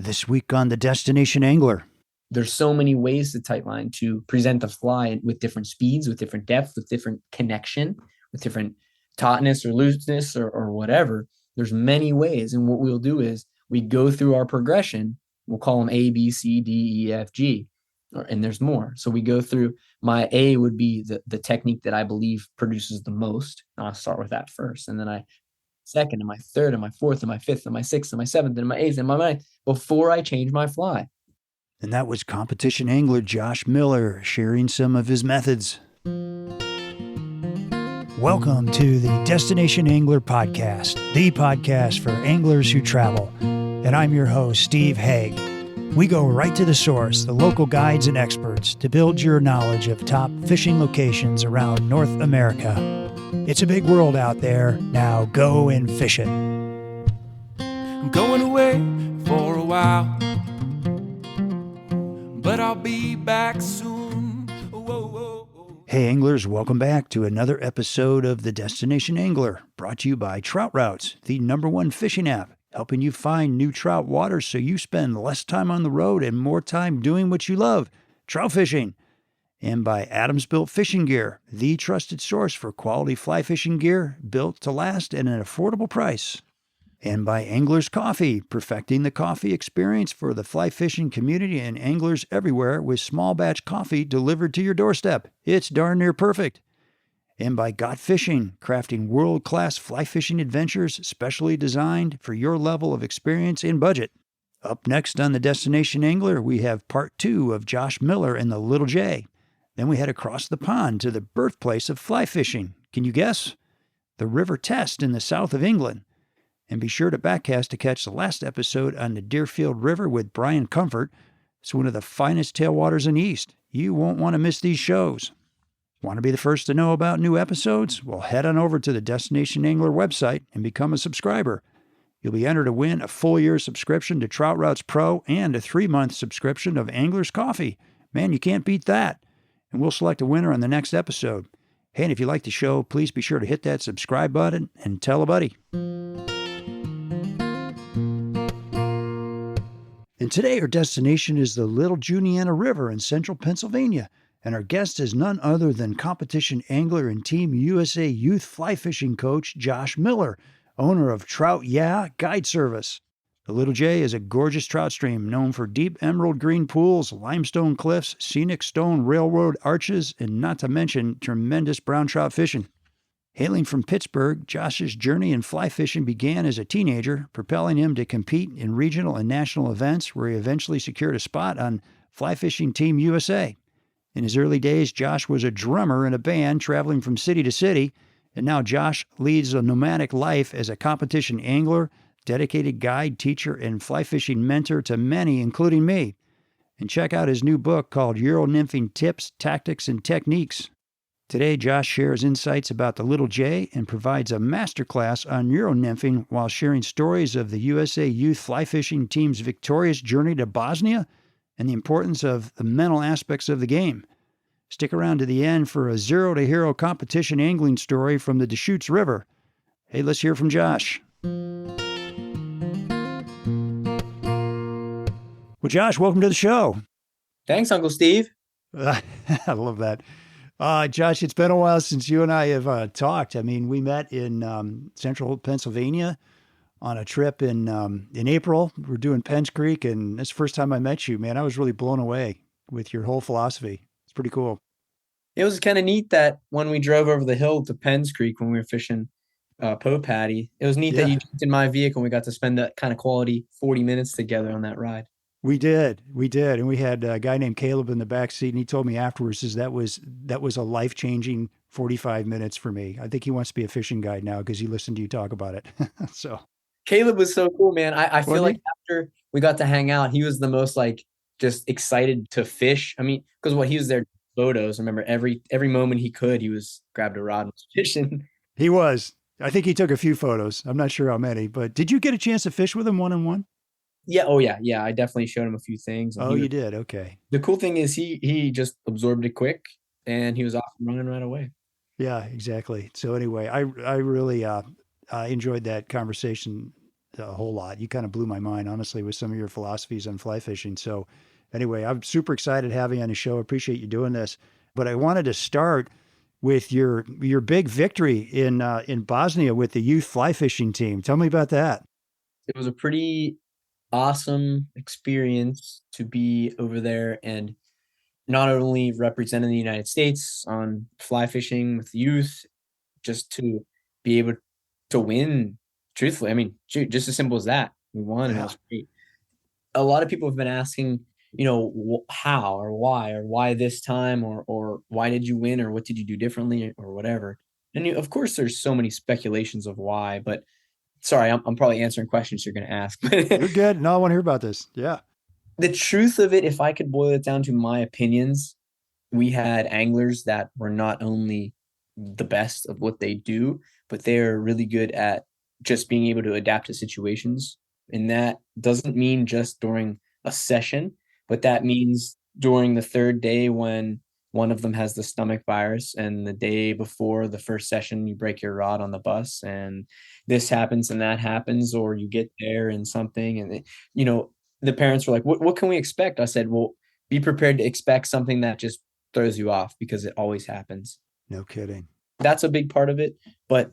This week on The Destination Angler. There's so many ways to tightline to present the fly with different speeds, with different depth, with different connection, with different tautness or looseness or whatever. There's many ways. And what we'll do is we go through our progression. We'll call them A, B, C, D, E, F, G. And there's more. So we go through. My A would be the technique that I believe produces the most. And I'll start with that first. And then second and my third and my fourth and my fifth and my sixth and my seventh and my eighth and my ninth before I change my fly. And that was competition angler Josh Miller sharing some of his methods. Welcome to the Destination Angler Podcast, the podcast for anglers who travel. And I'm your host, Steve Haigh. We go right to the source, the local guides and experts, to build your knowledge of top fishing locations around North America. It's a big world out there. Now go and fish it. I'm going away for a while, but I'll be back soon. Whoa, whoa, whoa. Hey anglers, welcome back to another episode of The Destination Angler, brought to you by Trout Routes, the #1 fishing app, helping you find new trout waters so you spend less time on the road and more time doing what you love, trout fishing. And by Adams Built Fishing Gear, the trusted source for quality fly fishing gear built to last at an affordable price. And by Anglers Coffee, perfecting the coffee experience for the fly fishing community and anglers everywhere with small batch coffee delivered to your doorstep. It's darn near perfect. And by Got Fishing, crafting world-class fly fishing adventures specially designed for your level of experience and budget. Up next on The Destination Angler, we have part 2 of Josh Miller and the Little J. Then we head across the pond to the birthplace of fly fishing. Can you guess? The River Test in the south of England. And be sure to backcast to catch the last episode on the Deerfield River with Brian Comfort. It's one of the finest tailwaters in the East. You won't want to miss these shows. Want to be the first to know about new episodes? Well, head on over to the Destination Angler website and become a subscriber. You'll be entered to win a full year subscription to Trout Routes Pro and a 3-month subscription of Anglers Coffee. Man, you can't beat that. And we'll select a winner on the next episode. Hey, and if you like the show, please be sure to hit that subscribe button and tell a buddy. And today our destination is the Little Juniata River in central Pennsylvania. And our guest is none other than competition angler and Team USA Youth Flyfishing coach Josh Miller, owner of Trout Yeah Guide Service. The Little J is a gorgeous trout stream known for deep emerald green pools, limestone cliffs, scenic stone railroad arches, and not to mention tremendous brown trout fishing. Hailing from Pittsburgh, Josh's journey in fly fishing began as a teenager, propelling him to compete in regional and national events where he eventually secured a spot on Fly Fishing Team USA. In his early days, Josh was a drummer in a band traveling from city to city, and now Josh leads a nomadic life as a competition angler, dedicated guide, teacher, and fly fishing mentor to many, including me. And check out his new book called Euro Nymphing Tips, Tactics, and Techniques. Today, Josh shares insights about the Little J and provides a masterclass on Euro nymphing while sharing stories of the USA Youth Flyfishing team's victorious journey to Bosnia and the importance of the mental aspects of the game. Stick around to the end for a zero-to-hero competition angling story from the Deschutes River. Hey, let's hear from Josh. Well, Josh, welcome to the show. Thanks, Uncle Steve. I love that. Josh, it's been a while since you and I have talked. I mean, we met in central Pennsylvania on a trip in April. We're doing Penns Creek, and that's the first time I met you, man. I was really blown away with your whole philosophy. It's pretty cool. It was kind of neat that when we drove over the hill to Penns Creek when we were fishing Poe Patty, it was neat that you jumped in my vehicle and we got to spend that kind of quality 40 minutes together on that ride. We did. And we had a guy named Caleb in the back seat, and he told me afterwards that was a life-changing 45 minutes for me. I think he wants to be a fishing guide now because he listened to you talk about it. So Caleb was so cool, man. I feel like after we got to hang out, he was the most like just excited to fish. I mean, because he was there photos. I remember every moment he could, he was grabbed a rod and was fishing. He was. I think he took a few photos. I'm not sure how many, but did you get a chance to fish with him one-on-one? Yeah. Oh, yeah. Yeah. I definitely showed him a few things. Oh, you did? Okay. The cool thing is he just absorbed it quick and he was off and running right away. Yeah, exactly. So anyway, I really enjoyed that conversation a whole lot. You kind of blew my mind, honestly, with some of your philosophies on fly fishing. So, anyway, I'm super excited having you on the show. I appreciate you doing this. But I wanted to start with your big victory in Bosnia with the youth fly fishing team. Tell me about that. It was a pretty awesome experience to be over there and not only representing the United States on fly fishing with youth, just to be able to win. Truthfully, I mean, shoot, just as simple as that. We won, and it Yeah. was great. A lot of people have been asking, how or why this time, or why did you win, or what did you do differently, or whatever. And of course, there's so many speculations of why, but sorry, I'm probably answering questions you're going to ask. You're good. No, I want to hear about this. Yeah. The truth of it, if I could boil it down to my opinions, we had anglers that were not only the best of what they do, but they're really good at just being able to adapt to situations. And that doesn't mean just during a session, but that means during the third day when one of them has the stomach virus, and the day before the first session, you break your rod on the bus, and this happens and that happens, or you get there and something. And, the parents were like, what can we expect? I said, well, be prepared to expect something that just throws you off, because it always happens. No kidding. That's a big part of it. But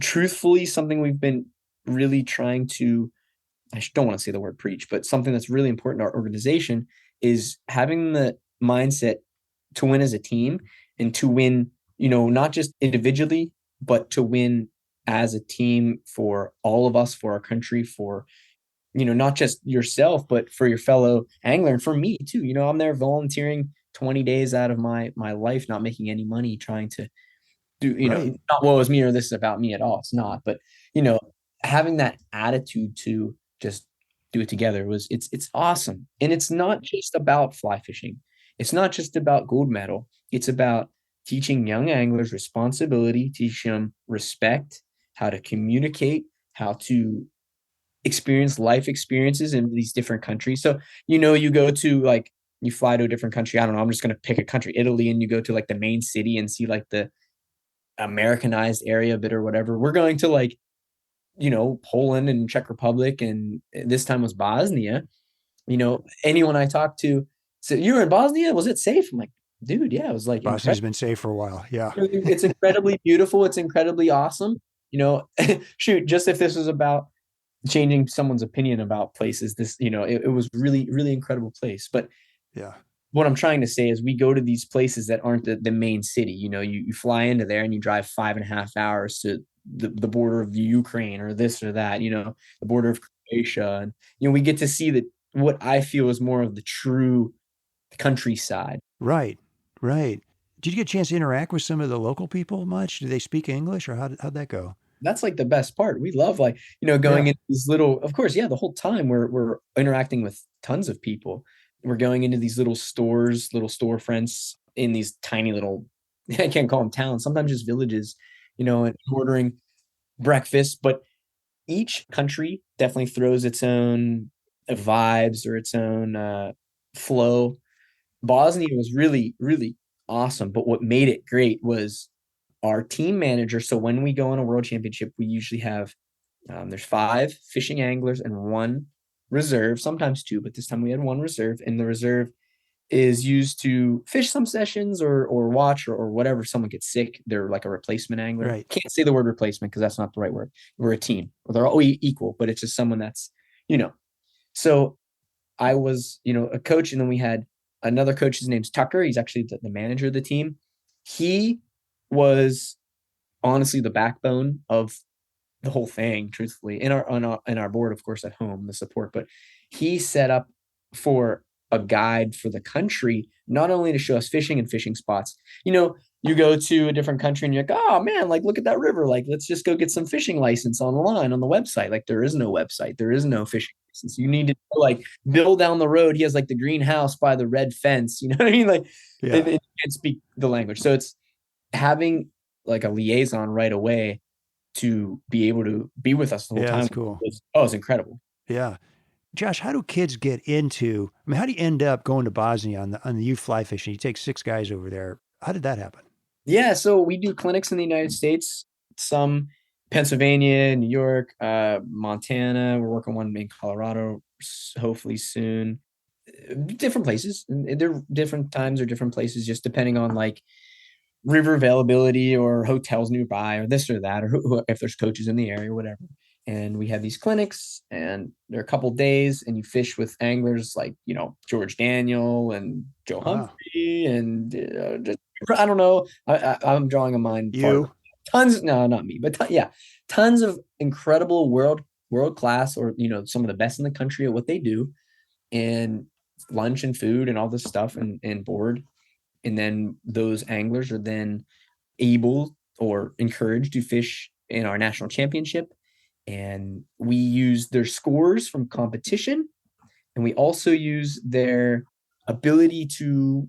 truthfully, something we've been really trying to, I don't want to say the word preach, but something that's really important to our organization is having the mindset to win as a team, and to win, not just individually, but to win as a team for all of us, for our country, for, not just yourself, but for your fellow angler, and for me too. I'm there volunteering 20 days out of my life, not making any money, trying to do, Right. not woe is me, or this is about me at all. It's not, but you know, having that attitude to just do it together it's awesome. And it's not just about fly fishing. It's not just about gold medal. It's about teaching young anglers responsibility, teaching them respect, how to communicate, how to experience life experiences in these different countries. So, you go to, like, you fly to a different country. I don't know. I'm just going to pick a country, Italy, and you go to like the main city and see like the Americanized area of it or whatever. We're going to, like, Poland and Czech Republic, and this time was Bosnia. Anyone I talked to said, "You were in Bosnia? Was it safe?" I'm like, "Dude, yeah, it was like Bosnia's incredible. been safe for a while. Yeah. It's incredibly beautiful. It's incredibly awesome." Shoot, just if this was about changing someone's opinion about places, it was really, really incredible place. But Yeah. what I'm trying to say is, we go to these places that aren't the main city. You fly into there and you drive 5.5 hours to the border of the Ukraine, or this or that, the border of Croatia. And, we get to see that what I feel is more of the true countryside. Right. Right. Did you get a chance to interact with some of the local people much? Do they speak English, or how'd that go? That's like the best part. We love, like, going Yeah. into these little, of course, yeah, the whole time we're interacting with tons of people. We're going into these little stores, little storefronts in these tiny little, I can't call them towns, sometimes just villages, and ordering breakfast. But each country definitely throws its own vibes, or its own flow. Bosnia was really, really awesome. But what made it great was our team manager. So when we go on a world championship, we usually have, there's 5 fishing anglers and 1 reserve, sometimes 2, but this time we had 1 reserve. And the reserve is used to fish some sessions, or watch, or whatever. If someone gets sick, they're like a replacement angler. Right. Can't say the word replacement because that's not the right word. We're a team. They're all equal, but it's just someone that's, So I was, a coach, and then we had another coach. His name's Tucker. He's actually the manager of the team. He was honestly the backbone of the whole thing, truthfully, in our board, of course, at home, the support. But he set up for a guide for the country, not only to show us fishing and fishing spots. You go to a different country and you're like, oh man, like, look at that river. Like, let's just go get some fishing license online on the website. Like, there is no website. There is no fishing license. You need to, like, Bill down the road. He has like the greenhouse by the red fence. You know what I mean? Like, Yeah. they can't speak the language. So it's having like a liaison right away to be able to be with us the whole Yeah, time. that's cool. It's incredible. Yeah. Josh, how do kids get into, I mean, how do you end up going to Bosnia on the youth fly fishing? You take 6 guys over there. How did that happen? Yeah, so we do clinics in the United States, some Pennsylvania, New York, Montana. We're working one in Colorado, hopefully soon. Different places. And they're different times or different places, just depending on like river availability or hotels nearby or this or that, or if there's coaches in the area or whatever. And we have these clinics, and they're a couple days, and you fish with anglers like, George Daniel and Joe Wow. Humphrey and just, I don't know. I'm drawing a mind fart. You? Tons, no, not me, but yeah, tons of incredible world class, or some of the best in the country at what they do, and lunch and food and all this stuff, and board. And then those anglers are then able or encouraged to fish in our national championship. And we use their scores from competition, and we also use their ability to,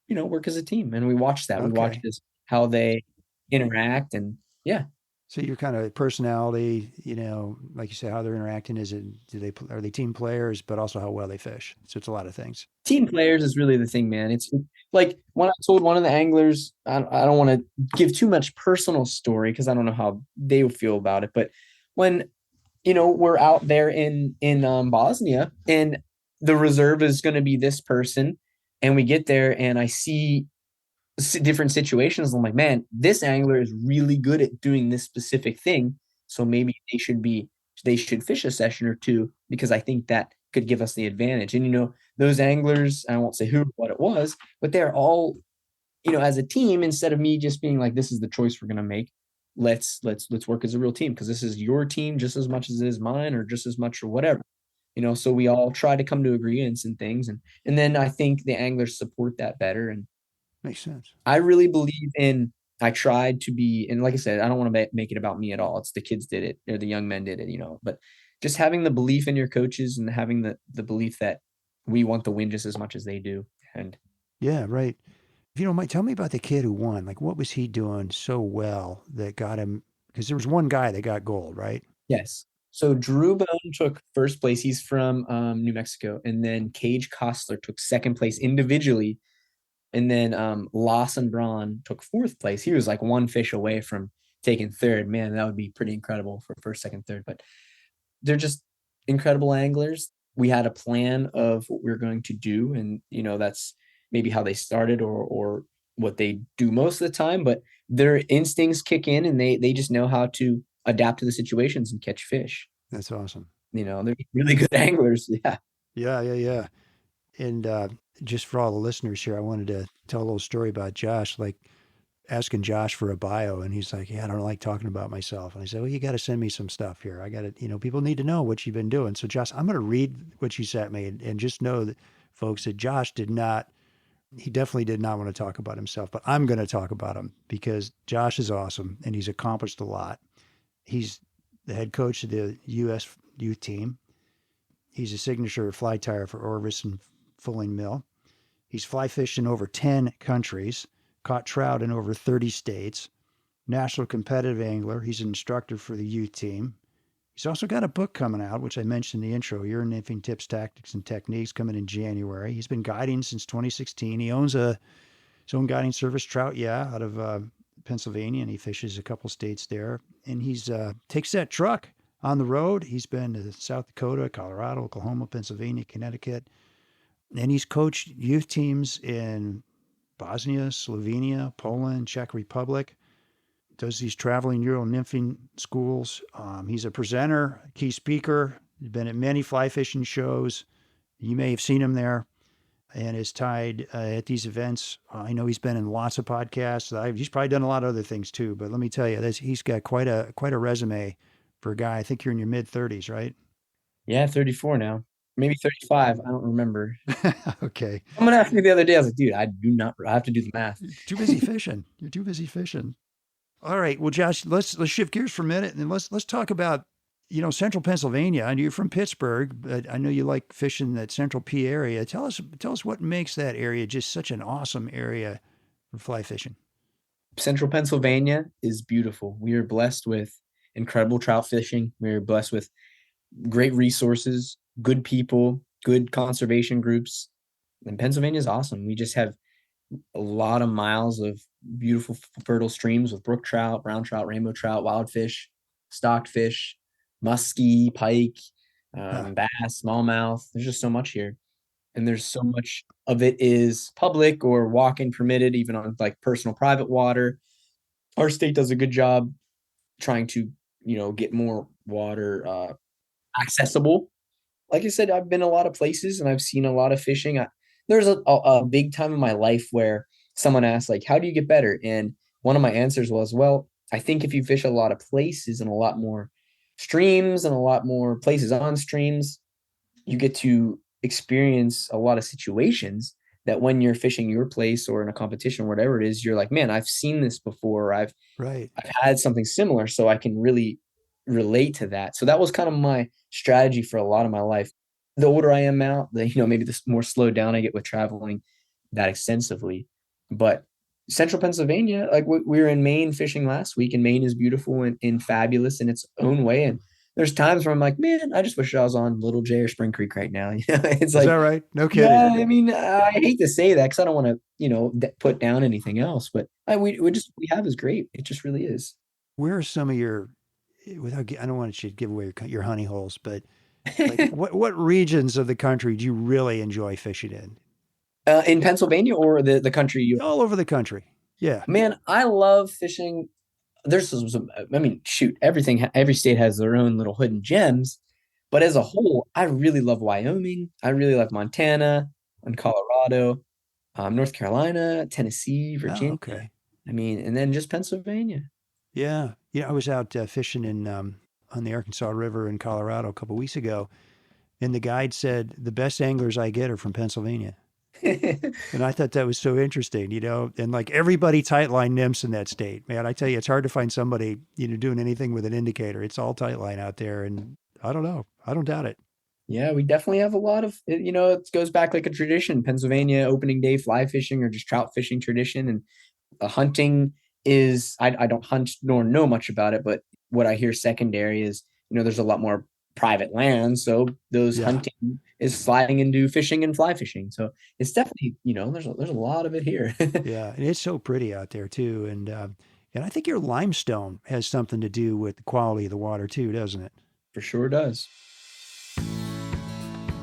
work as a team. And we watch that. We watch Okay. this, how they interact, and yeah. So your kind of personality, like you say, how they're interacting, are they team players, but also how well they fish? So it's a lot of things. Team players is really the thing, man. It's like when I told one of the anglers, I don't want to give too much personal story because I don't know how they would feel about it. But when, we're out there in Bosnia, and the reserve is going to be this person, and we get there and I see different situations. I'm like, man, this angler is really good at doing this specific thing. So maybe they should fish a session or two, because I think that could give us the advantage. And those anglers, I won't say who, what it was, but they're all, as a team, instead of me just being like, this is the choice we're gonna make. Let's work as a real team, because this is your team just as much as it is mine, or just as much, or whatever. So we all try to come to agreements and things, and then I think the anglers support that better. And Makes sense. I really believe in, I tried to be, and like I said, I don't want to make it about me at all. It's the kids did it, or the young men did it, but just having the belief in your coaches, and having the belief that we want the win just as much as they do. And Yeah, right. If you don't mind, tell me about the kid who won. Like, what was he doing so well that got him? Because there was one guy that got gold, right? yes. So Drew Bone took first place. He's from New Mexico. And then Cage Kostler took second place individually. And then Lawson Braun took fourth place. He was like one fish away from taking third. Man, that would be pretty incredible for first, second, third. But they're just incredible anglers. We had a plan of what we were going to do, and that's maybe how they started, or what they do most of the time. But their instincts kick in, and they just know how to adapt to the situations and catch fish. That's awesome. They're really good anglers. Yeah. Yeah, yeah, yeah. And just for all the listeners here, I wanted to tell a little story about Josh, like asking Josh for a bio. And he's like, yeah, I don't like talking about myself. And I said, well, you got to send me some stuff here. I got to, people need to know what you've been doing. So, Josh, I'm going to read what you sent me, and just know that, folks, that Josh he definitely did not want to talk about himself, but I'm going to talk about him because Josh is awesome and he's accomplished a lot. He's the head coach of the U.S. youth team. He's a signature fly tyer for Orvis and Fulling Mill. He's fly fished in over 10 countries, caught trout in over 30 states, national competitive angler. He's an instructor for the youth team. He's also got a book coming out, which I mentioned in the intro, Your Nymphing Tips, Tactics, and Techniques, coming in January. He's been guiding since 2016. He owns his own guiding service, Trout Yeah, out of Pennsylvania, and he fishes a couple states there. And he's takes that truck on the road. He's been to South Dakota, Colorado, Oklahoma, Pennsylvania, Connecticut. And he's coached youth teams in Bosnia, Slovenia, Poland, Czech Republic. Does these traveling Euro nymphing schools. He's a presenter, key speaker. He's been at many fly fishing shows. You may have seen him there, and is tied at these events. I know he's been in lots of podcasts. He's probably done a lot of other things too. But let me tell you, he's got quite a resume for a guy. I think you're in your mid-30s, right? Yeah, 34 now. Maybe 35. I don't remember. Okay. Someone asked me the other day. I was like, dude, I have to do the math. You're too busy fishing. You're too busy fishing. All right. Well, Josh, let's shift gears for a minute, and let's talk about, central Pennsylvania. I know you're from Pittsburgh, but I know you like fishing that central P area. Tell us what makes that area just such an awesome area for fly fishing. Central Pennsylvania is beautiful. We are blessed with incredible trout fishing. We are blessed with great resources, good people, good conservation groups. And Pennsylvania is awesome. We just have a lot of miles of beautiful, fertile streams with brook trout, brown trout, rainbow trout, wild fish. stocked fish, muskie, pike, Huh. bass, smallmouth. There's just so much here. And there's so much of it is public or walk-in permitted, even on like personal private water. Our state does a good job trying to, get more water accessible. Like I said, I've been a lot of places and I've seen a lot of fishing. There's a big time in my life where someone asked, like, how do you get better? And one of my answers was, well, I think if you fish a lot of places and a lot more streams and a lot more places on streams, you get to experience a lot of situations that when you're fishing your place or in a competition, whatever it is, you're like, man, I've seen this before. Right. I've had something similar, so I can really relate to that. So that was kind of my strategy for a lot of my life. The older I am now, maybe the more slowed down I get with traveling that extensively. But central Pennsylvania, like we were in Maine fishing last week, and Maine is beautiful and fabulous in its own way. And there's times where I'm like, man, I just wish I was on Little J or Spring Creek right now. It's Is that like, right? No yeah, kidding. I mean, I hate to say that because I don't want to, put down anything else. But we have is great. It just really is. Where are some of your, I don't want you to give away your honey holes, but like what regions of the country do you really enjoy fishing in? In Pennsylvania or the country you, All over the country. Yeah. man, I love fishing. There's some, I mean, shoot, every state has their own little hidden gems. But as a whole, I really love Wyoming. I really love Montana and Colorado, North Carolina, Tennessee, Oh, Virginia. okay. I mean, and then just Pennsylvania. Yeah. I was out fishing on the Arkansas River in Colorado a couple weeks ago, and the guide said the best anglers I get are from Pennsylvania. And I thought that was so interesting, and like everybody tightline nymphs in that state, man. I tell you, it's hard to find somebody, doing anything with an indicator. It's all tightline out there. And I don't know. I don't doubt it. Yeah, we definitely have a lot of, it goes back like a tradition, Pennsylvania opening day fly fishing or just trout fishing tradition. And hunting is, I don't hunt nor know much about it, but what I hear secondary is, there's a lot more private land. So those Yeah. hunting is sliding into fishing and fly fishing. So it's definitely, there's a lot of it here. Yeah. And it's so pretty out there too. And I think your limestone has something to do with the quality of the water too, doesn't it? For sure does.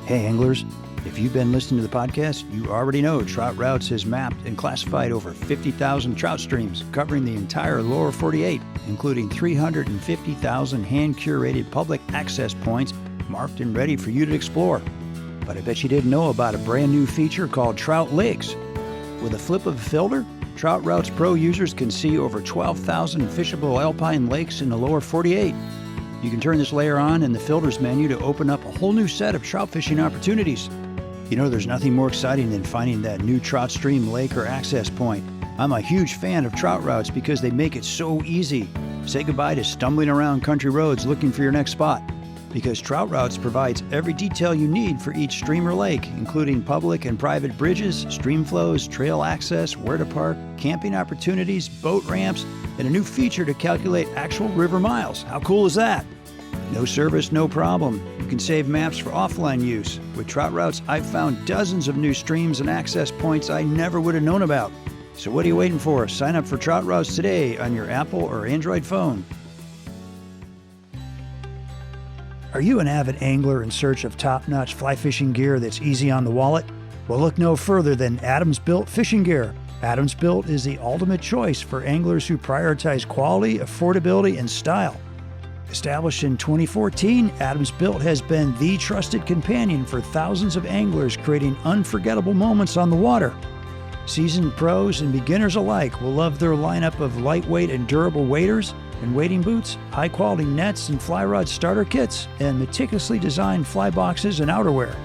Hey, anglers. If you've been listening to the podcast, you already know Trout Routes has mapped and classified over 50,000 trout streams covering the entire lower 48, including 350,000 hand-curated public access points marked and ready for you to explore. But I bet you didn't know about a brand new feature called Trout Lakes. With a flip of a filter, Trout Routes Pro users can see over 12,000 fishable alpine lakes in the lower 48. You can turn this layer on in the filters menu to open up a whole new set of trout fishing opportunities. There's nothing more exciting than finding that new trout stream, lake, or access point. I'm a huge fan of Trout Routes because they make it so easy. Say goodbye to stumbling around country roads looking for your next spot. Because Trout Routes provides every detail you need for each stream or lake, including public and private bridges, stream flows, trail access, where to park, camping opportunities, boat ramps, and a new feature to calculate actual river miles. How cool is that? No service, no problem. You can save maps for offline use. With Trout Routes, I've found dozens of new streams and access points I never would have known about. So what are you waiting for? Sign up for Trout Routes today on your Apple or Android phone. Are you an avid angler in search of top-notch fly fishing gear that's easy on the wallet? Well, look no further than Adams Built Fishing Gear. Adams Built is the ultimate choice for anglers who prioritize quality, affordability, and style. Established in 2014, Adams Built has been the trusted companion for thousands of anglers, creating unforgettable moments on the water. Seasoned pros and beginners alike will love their lineup of lightweight and durable waders and wading boots, high-quality nets and fly rod starter kits, and meticulously designed fly boxes and outerwear.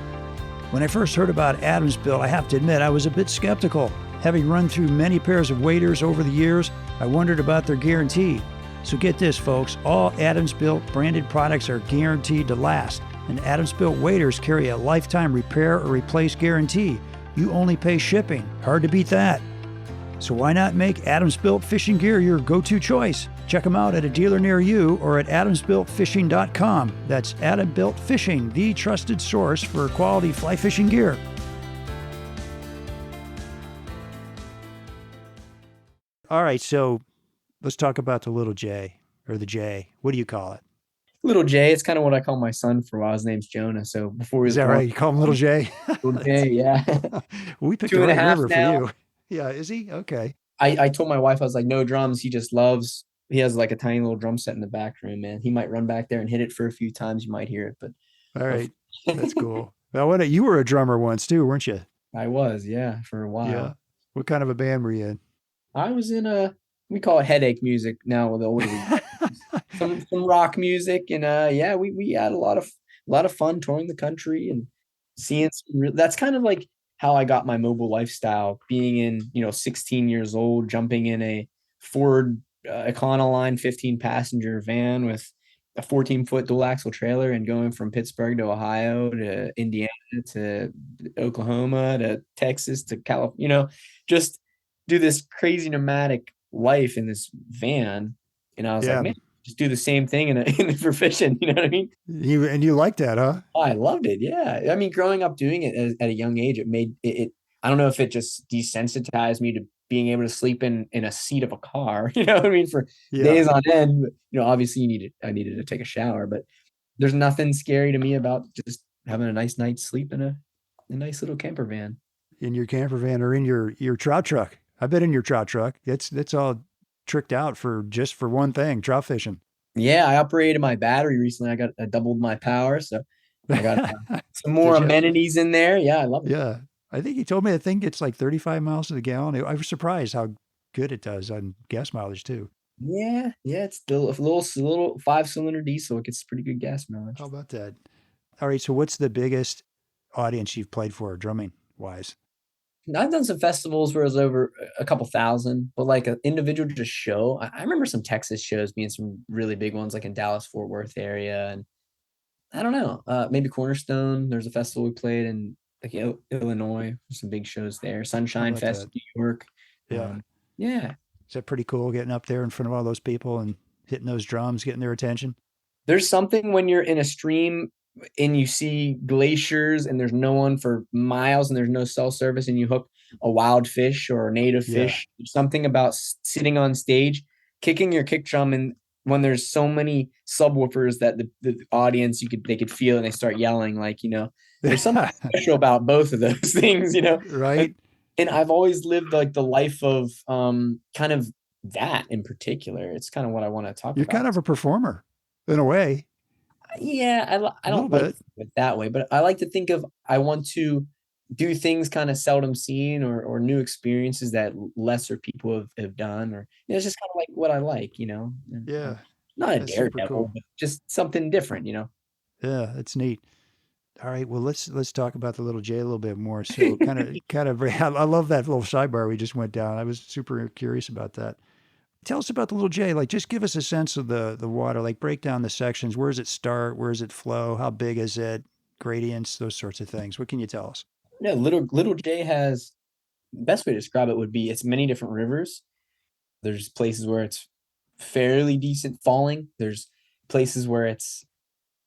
When I first heard about Adams Built, I have to admit I was a bit skeptical. Having run through many pairs of waders over the years, I wondered about their guarantee. So get this, folks, all Adams Built branded products are guaranteed to last, and Adams Built waders carry a lifetime repair or replace guarantee. You only pay shipping. Hard to beat that. So why not make Adams Built Fishing Gear your go-to choice? Check them out at a dealer near you or at adamsbuiltfishing.com. That's Adam Built Fishing, the trusted source for quality fly fishing gear. All right, so let's talk about the Little J. or the J? What do you call it? Little J. It's kind of what I call my son for a while. His name's Jonah. So before he Is was that born, right? You call him Little J? Little J, yeah. We picked the Two and a right half river for now. you. Yeah, is he? Okay. I told my wife, I was like, no drums. He has like a tiny little drum set in the back room, man. He might run back there and hit it for a few times. You might hear it, but All right. That's cool. Well, you were a drummer once too, weren't you? I was, yeah, for a while. Yeah. What kind of a band were you in? I was in we call it headache music now. The older we get. some rock music, and yeah, we had a lot of fun touring the country and seeing that's kind of like how I got my mobile lifestyle, being in 16 years old, jumping in a Ford Econoline 15 passenger van with a 14-foot dual axle trailer and going from Pittsburgh to Ohio to Indiana to Oklahoma to Texas to California, just do this crazy nomadic life in this van. And I was like, man, just do the same thing for fishing. You know what I mean? You liked that, huh? Oh, I loved it. Yeah. I mean, growing up doing it at a young age, it made it, I don't know if it just desensitized me to being able to sleep in a seat of a car, you know what I mean? For days on end, obviously I needed to take a shower, but there's nothing scary to me about just having a nice night's sleep in a nice little camper van. In your camper van or in your trout truck. I've been in your trout truck. It's all tricked out for one thing, trout fishing. Yeah, I upgraded my battery recently. I doubled my power, so I got some more amenities in there. Yeah, I love it. Yeah, I think he told me the thing gets like 35 miles to the gallon. I was surprised how good it does on gas mileage too. Yeah, it's still a little 5-cylinder diesel. It gets pretty good gas mileage. How about that? All right, so what's the biggest audience you've played for drumming wise? I've done some festivals where it was over a couple thousand, but like an individual just show. I remember some Texas shows being some really big ones, like in Dallas, Fort Worth area. And I don't know, maybe Cornerstone. There's a festival we played in like Illinois. There's some big shows there. Sunshine Fest, New York. Yeah. Yeah. Is that pretty cool getting up there in front of all those people and hitting those drums, getting their attention? There's something when you're in a stream and you see glaciers and there's no one for miles and there's no cell service and you hook a wild fish or a native fish. There's something about sitting on stage, kicking your kick drum, and when there's so many subwoofers that the audience they could feel and they start yelling, like, there's something special about both of those things, Right. And I've always lived like the life of kind of that in particular. It's kind of what I want to talk about. You're kind of a performer in a way. Yeah, I don't like to think of it that way, but I like to think of I want to do things kind of seldom seen or new experiences that lesser people have done, or it's just kind of like what I like, And, yeah. Not a daredevil, but just something different, Yeah, that's neat. All right, well let's talk about the Little J a little bit more. So kind of I love that little sidebar we just went down. I was super curious about that. Tell us about the Little J. Like, just give us a sense of the water. Like, break down the sections. Where does it start? Where does it flow? How big is it? Gradients, those sorts of things. What can you tell us? Yeah, Little J has, the best way to describe it would be it's many different rivers. There's places where it's fairly decent falling. There's places where it's,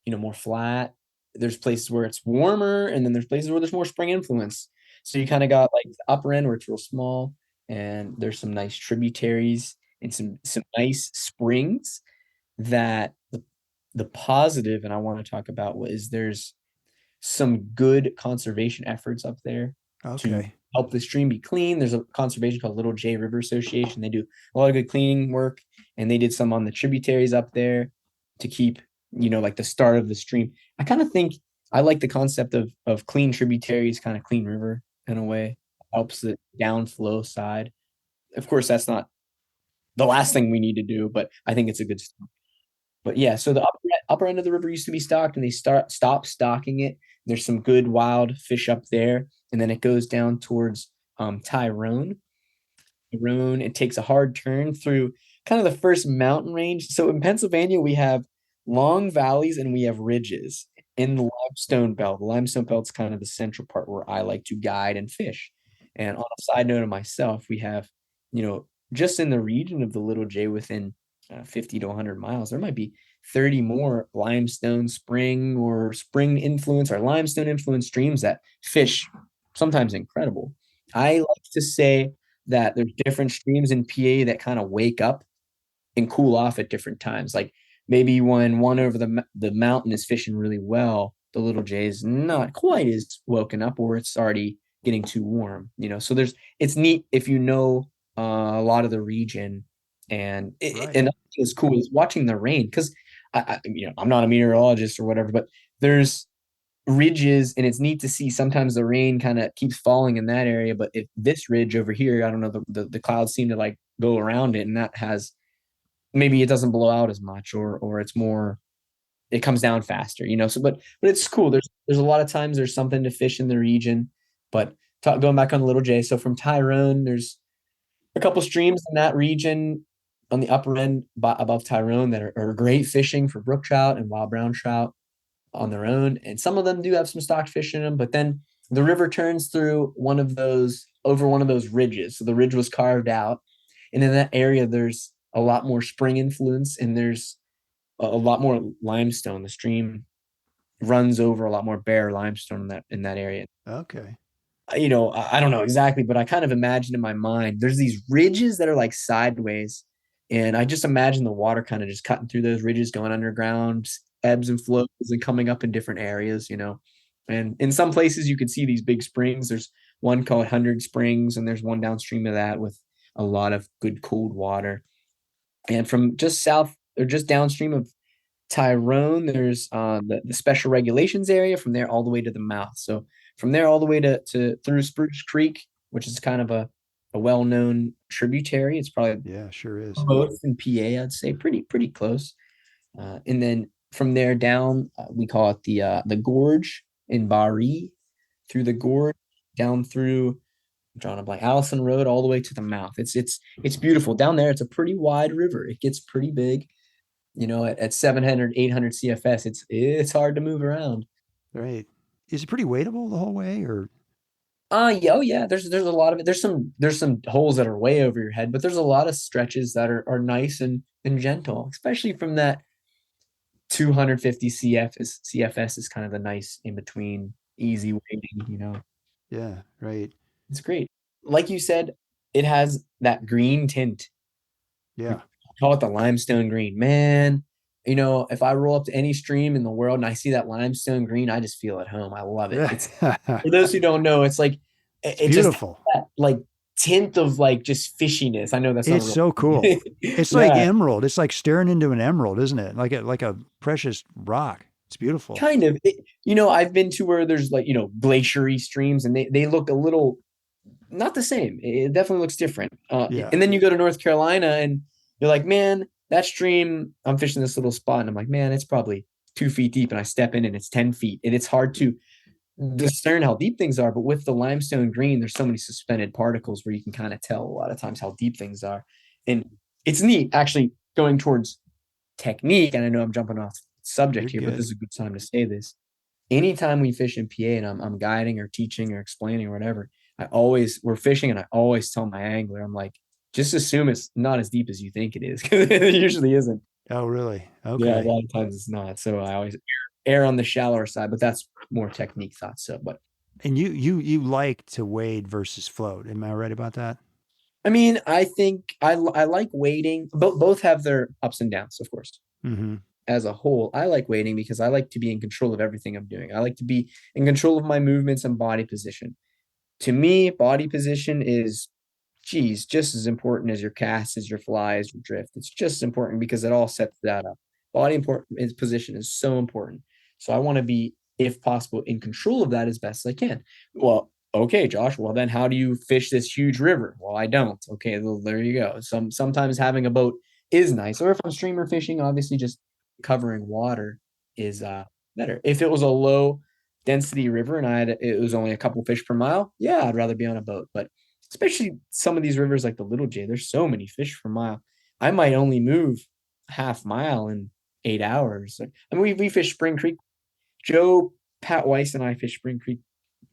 more flat. There's places where it's warmer, and then there's places where there's more spring influence. So you kind of got like the upper end where it's real small, and there's some nice tributaries and some nice springs. That the positive, and I want to talk about is there's some good conservation efforts up there to help the stream be clean. There's a conservation called Little J River Association. They do a lot of good cleaning work, and they did some on the tributaries up there to keep, like the start of the stream. I kind of think I like the concept of clean tributaries, kind of clean river in a way. Helps the downflow side. Of course, that's not the last thing we need to do, but I think it's a good start. But yeah, so the upper end of the river used to be stocked, and they stop stocking it. There's some good wild fish up there, and then it goes down towards Tyrone. It takes a hard turn through kind of the first mountain range. So in Pennsylvania, we have long valleys and we have ridges in the limestone belt. The limestone belt's kind of the central part where I like to guide and fish. And on a side note of myself, we have, just in the region of the Little J within 50 to 100 miles, there might be 30 more limestone spring or spring influence or limestone influence streams that fish sometimes incredible. I like to say that there's different streams in PA that kind of wake up and cool off at different times. Like maybe when one over the mountain is fishing really well, the little J is not quite as woken up, or it's already getting too warm, you know. So it's neat if you know a lot of the region, and Right. another thing that's cool is watching the rain, because I'm not a meteorologist or whatever, but there's ridges, and it's neat to see sometimes the rain kind of keeps falling in that area, but if this ridge over here, I don't know, the clouds seem to like go around it, and that has, maybe it doesn't blow out as much, or it's more, it comes down faster, you know. So but it's cool. There's a lot of times there's something to fish in the region. But going back on the Little J, so from Tyrone, there's a couple streams in that region on the upper end above Tyrone that are great fishing for brook trout and wild brown trout on their own. And some of them do have some stocked fish in them, but then the river turns through over one of those ridges. So the ridge was carved out. And in that area, there's a lot more spring influence, and there's a lot more limestone. The stream runs over a lot more bare limestone in that area. Okay. You know, I don't know exactly, but I kind of imagine in my mind, there's these ridges that are like sideways. And I just imagine the water kind of just cutting through those ridges, going underground, ebbs and flows, and coming up in different areas, you know. And in some places you could see these big springs. There's one called 100 Springs, and there's one downstream of that with a lot of good cold water. And from just south or just downstream of Tyrone, there's the special regulations area, from there all the way to the mouth. So from there all the way to through Spruce Creek, which is kind of a well-known tributary. It's probably Yeah, sure is. both in PA, I'd say pretty close. And then from there down, we call it the gorge in Bari, through the gorge down through, I'm drawing a blank, Allison Road, all the way to the mouth. It's beautiful down there. It's a pretty wide river. It gets pretty big. You know, at 700, 800 CFS, it's hard to move around. Right. Is it pretty wadeable the whole way, or? Yeah, oh yeah. There's a lot of it. There's some holes that are way over your head, but there's a lot of stretches that are nice and gentle, especially from that 250 CFS is kind of the nice in between, easy wading, you know. Yeah, right. It's great. Like you said, it has that green tint. We Yeah. call it the limestone green. Man, you know, if I roll up to any stream in the world and I see that limestone green, I just feel at home. I love it. It's, for those who don't know, it's like it just beautiful. that like tint of like just fishiness. I know that's not It's real. so cool. It's Yeah. like emerald. It's like staring into an emerald, isn't it? Like a precious rock. It's beautiful. Kind of. You know, I've been to where there's like, you know, glaciery streams, and they look a little not the same. It definitely looks different. Yeah. And then you go to North Carolina and you're like, man, that stream, I'm fishing this little spot, and I'm like, man, it's probably 2 feet deep, and I step in and it's 10 feet, and it's hard to discern how deep things are. But with the limestone green, there's so many suspended particles where you can kind of tell a lot of times how deep things are. And it's neat, actually, going towards technique. And I know I'm jumping off subject You're here, but good. this is a good time to say this. Anytime we fish in PA and I'm guiding or teaching or explaining or whatever, we're fishing, and I always tell my angler, I'm like, just assume it's not as deep as you think it is, because it usually isn't. Oh, really? Yeah, a Okay. lot of times it's not. So I always err on the shallower side, but that's more technique thoughts. So, but And you like to wade versus float. Am I right about that? I mean, I think I like wading. Both have their ups and downs, of course. Mm-hmm. As a whole, I like wading because I like to be in control of everything I'm doing. I like to be in control of my movements and body position. To me, body position is, geez, just as important as your cast, as your fly, as your drift. It's just as important because it all sets that up. Position is so important. So I want to be, if possible, in control of that as best as I can. Well, okay, Josh. Well, then how do you fish this huge river? Well, I don't. Okay, well, there you go. Sometimes having a boat is nice. Or if I'm streamer fishing, obviously just covering water is better. If it was a low density river and it was only a couple fish per mile, yeah, I'd rather be on a boat. But especially some of these rivers like the Little J, there's so many fish per mile. I might only move half mile in 8 hours. I mean, we fished Spring Creek. Joe, Pat Weiss, and I fished Spring Creek.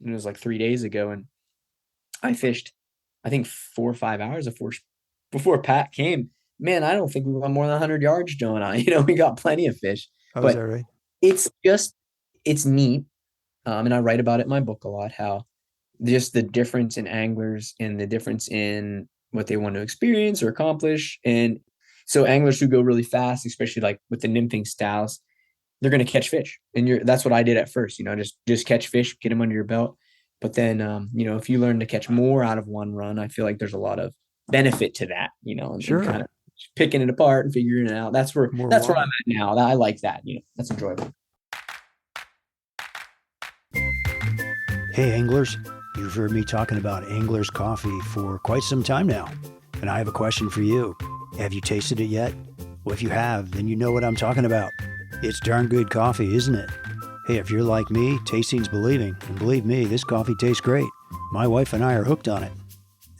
It was like 3 days ago, and I fished, I think 4 or 5 hours before Pat came. Man, I don't think we went more than 100 yards, Joe and I. You know, we got plenty of fish. Oh, is But that right? it's neat. And I write about it in my book a lot, how just the difference in anglers and the difference in what they want to experience or accomplish. And So anglers who go really fast, especially like with the nymphing styles, they're going to catch fish. And that's what I did at first, just catch fish, get them under your belt. But then, if you learn to catch more out of one run, I feel like there's a lot of benefit to that, and Sure. kind of picking it apart and figuring it out. That's where I'm at now. I like that. That's enjoyable. Hey, anglers. You've heard me talking about Angler's Coffee for quite some time now. And I have a question for you. Have you tasted it yet? Well, if you have, then you know what I'm talking about. It's darn good coffee, isn't it? Hey, if you're like me, tasting's believing. And believe me, this coffee tastes great. My wife and I are hooked on it.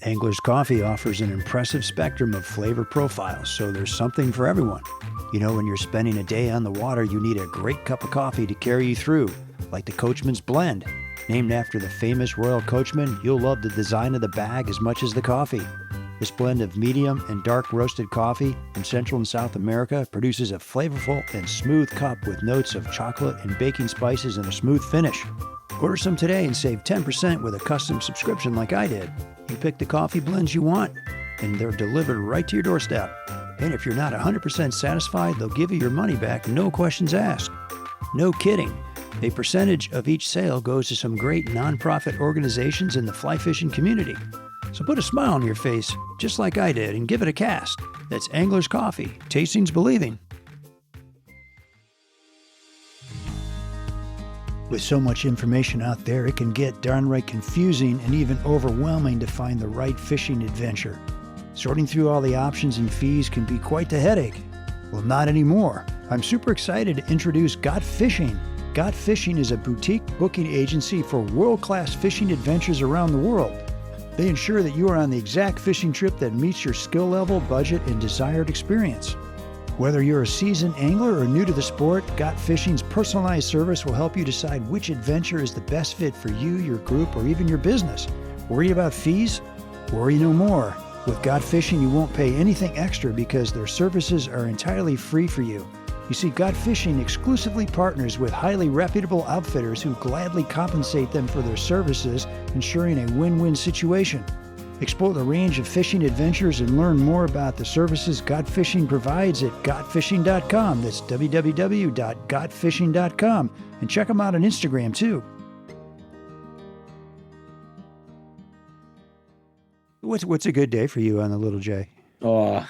Angler's Coffee offers an impressive spectrum of flavor profiles, so there's something for everyone. When you're spending a day on the water, you need a great cup of coffee to carry you through, like the Coachman's Blend. Named after the famous Royal Coachman, you'll love the design of the bag as much as the coffee. This blend of medium and dark roasted coffee from Central and South America produces a flavorful and smooth cup with notes of chocolate and baking spices and a smooth finish. Order some today and save 10% with a custom subscription like I did. You pick the coffee blends you want, and they're delivered right to your doorstep. And if you're not 100% satisfied, they'll give you your money back, no questions asked. No kidding. A percentage of each sale goes to some great nonprofit organizations in the fly fishing community. So put a smile on your face, just like I did, and give it a cast. That's Angler's Coffee. Tasting's believing. With so much information out there, it can get darn right confusing and even overwhelming to find the right fishing adventure. Sorting through all the options and fees can be quite the headache. Well, not anymore. I'm super excited to introduce Got Fishing. Got Fishing is a boutique booking agency for world-class fishing adventures around the world. They ensure that you are on the exact fishing trip that meets your skill level, budget, and desired experience. Whether you're a seasoned angler or new to the sport, Got Fishing's personalized service will help you decide which adventure is the best fit for you, your group, or even your business. Worried about fees? Worry no more. With Got Fishing, you won't pay anything extra because their services are entirely free for you. You see, Got Fishing exclusively partners with highly reputable outfitters who gladly compensate them for their services, ensuring a win-win situation. Explore the range of fishing adventures and learn more about the services Got Fishing provides at gotfishing.com. That's www.gotfishing.com. And check them out on Instagram, too. What's a good day for you on the Little J? Oh,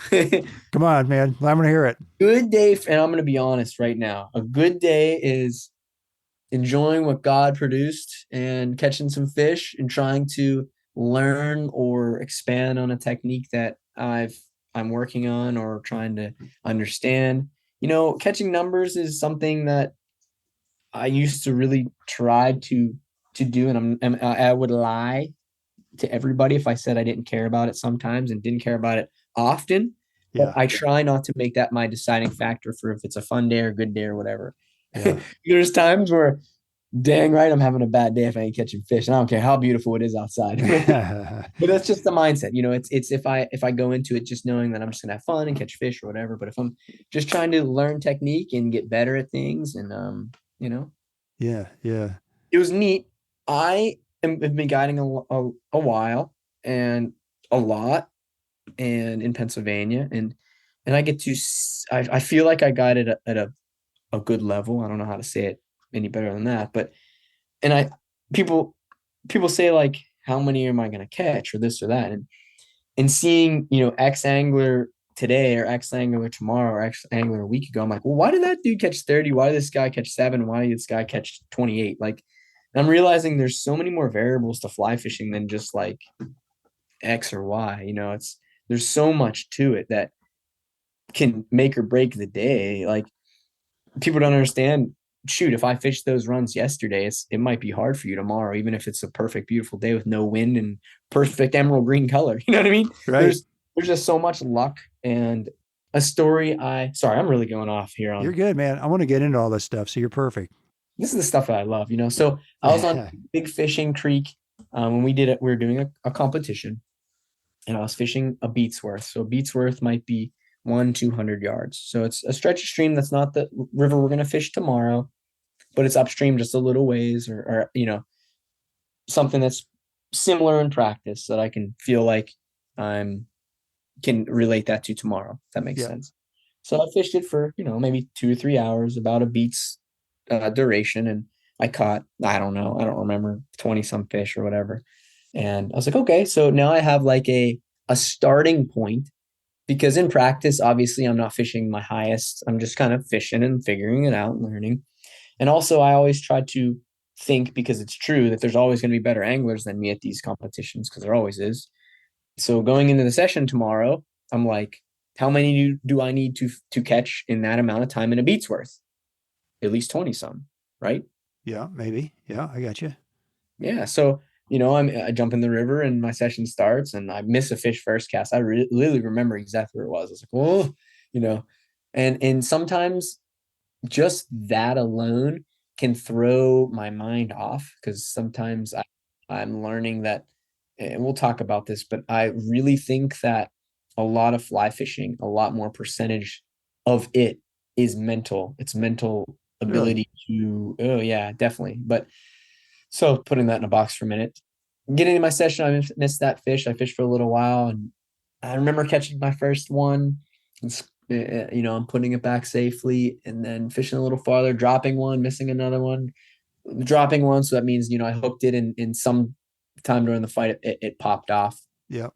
Come on, man. I'm going to hear it. Good day. And I'm going to be honest right now. A good day is enjoying what God produced and catching some fish and trying to learn or expand on a technique that I'm working on or trying to understand. Catching numbers is something that I used to really try to do. And I would lie to everybody if I said I didn't care about it sometimes and didn't care about it often. Yeah. But I try not to make that my deciding factor for if it's a fun day or good day or whatever. Yeah. There's times where, dang right, I'm having a bad day if I ain't catching fish. And I don't care how beautiful it is outside. But that's just the mindset. It's if I go into it just knowing that I'm just gonna have fun and catch fish or whatever. But if I'm just trying to learn technique and get better at things, and Yeah. it was neat. I have been guiding a while and a lot, and in Pennsylvania, and I get to I feel like I guided at a good level. I don't know how to say it any better than that, but people say like, how many am I going to catch or this or that, and seeing X angler today or X angler tomorrow or X angler a week ago, I'm like, well, why did that dude catch 30? Why did this guy catch 7? Why did this guy catch 28? Like, and I'm realizing there's so many more variables to fly fishing than just like X or Y. There's so much to it that can make or break the day. Like, people don't understand. Shoot, if I fished those runs yesterday, it might be hard for you tomorrow, even if it's a perfect, beautiful day with no wind and perfect emerald green color. You know what I mean? Right. There's just so much luck and a story. Sorry, I'm really going off here. You're good, man. I want to get into all this stuff, so you're perfect. This is the stuff that I love, So I was on Big Fishing Creek when we did it. We were doing a competition, and I was fishing a beat's worth. So a beat's worth might be 200 yards. So it's a stretch of stream that's not the river we're going to fish tomorrow, but it's upstream just a little ways, or something that's similar in practice that I can feel like I'm can relate that to tomorrow. If that makes Yeah. sense. So I fished it for, maybe 2 or 3 hours, about a beat's duration. And I caught, I don't know, I don't remember, 20 some fish or whatever. And I was like, okay, so now I have like a starting point, because in practice, obviously I'm not fishing my highest. I'm just kind of fishing and figuring it out and learning. And also I always try to think, because it's true, that there's always going to be better anglers than me at these competitions, because there always is. So going into the session tomorrow, I'm like, how many do I need to catch in that amount of time in a beat's worth? At least 20 some, right? Yeah, maybe. Yeah, I got you. Yeah. So, I jump in the river and my session starts and I miss a fish first cast. I literally remember exactly where it was. I was like, oh, and sometimes just that alone can throw my mind off, because sometimes I'm learning that, and we'll talk about this, but I really think that a lot of fly fishing, a lot more percentage of it is mental. It's mental Really? ability to, oh yeah, definitely. But so putting that in a box for a minute, getting in my session, I missed that fish. I fished for a little while and I remember catching my first one. I'm putting it back safely and then fishing a little farther, dropping one, missing another one, dropping one. So that means, I hooked it in some time during the fight, it popped off, Yeah.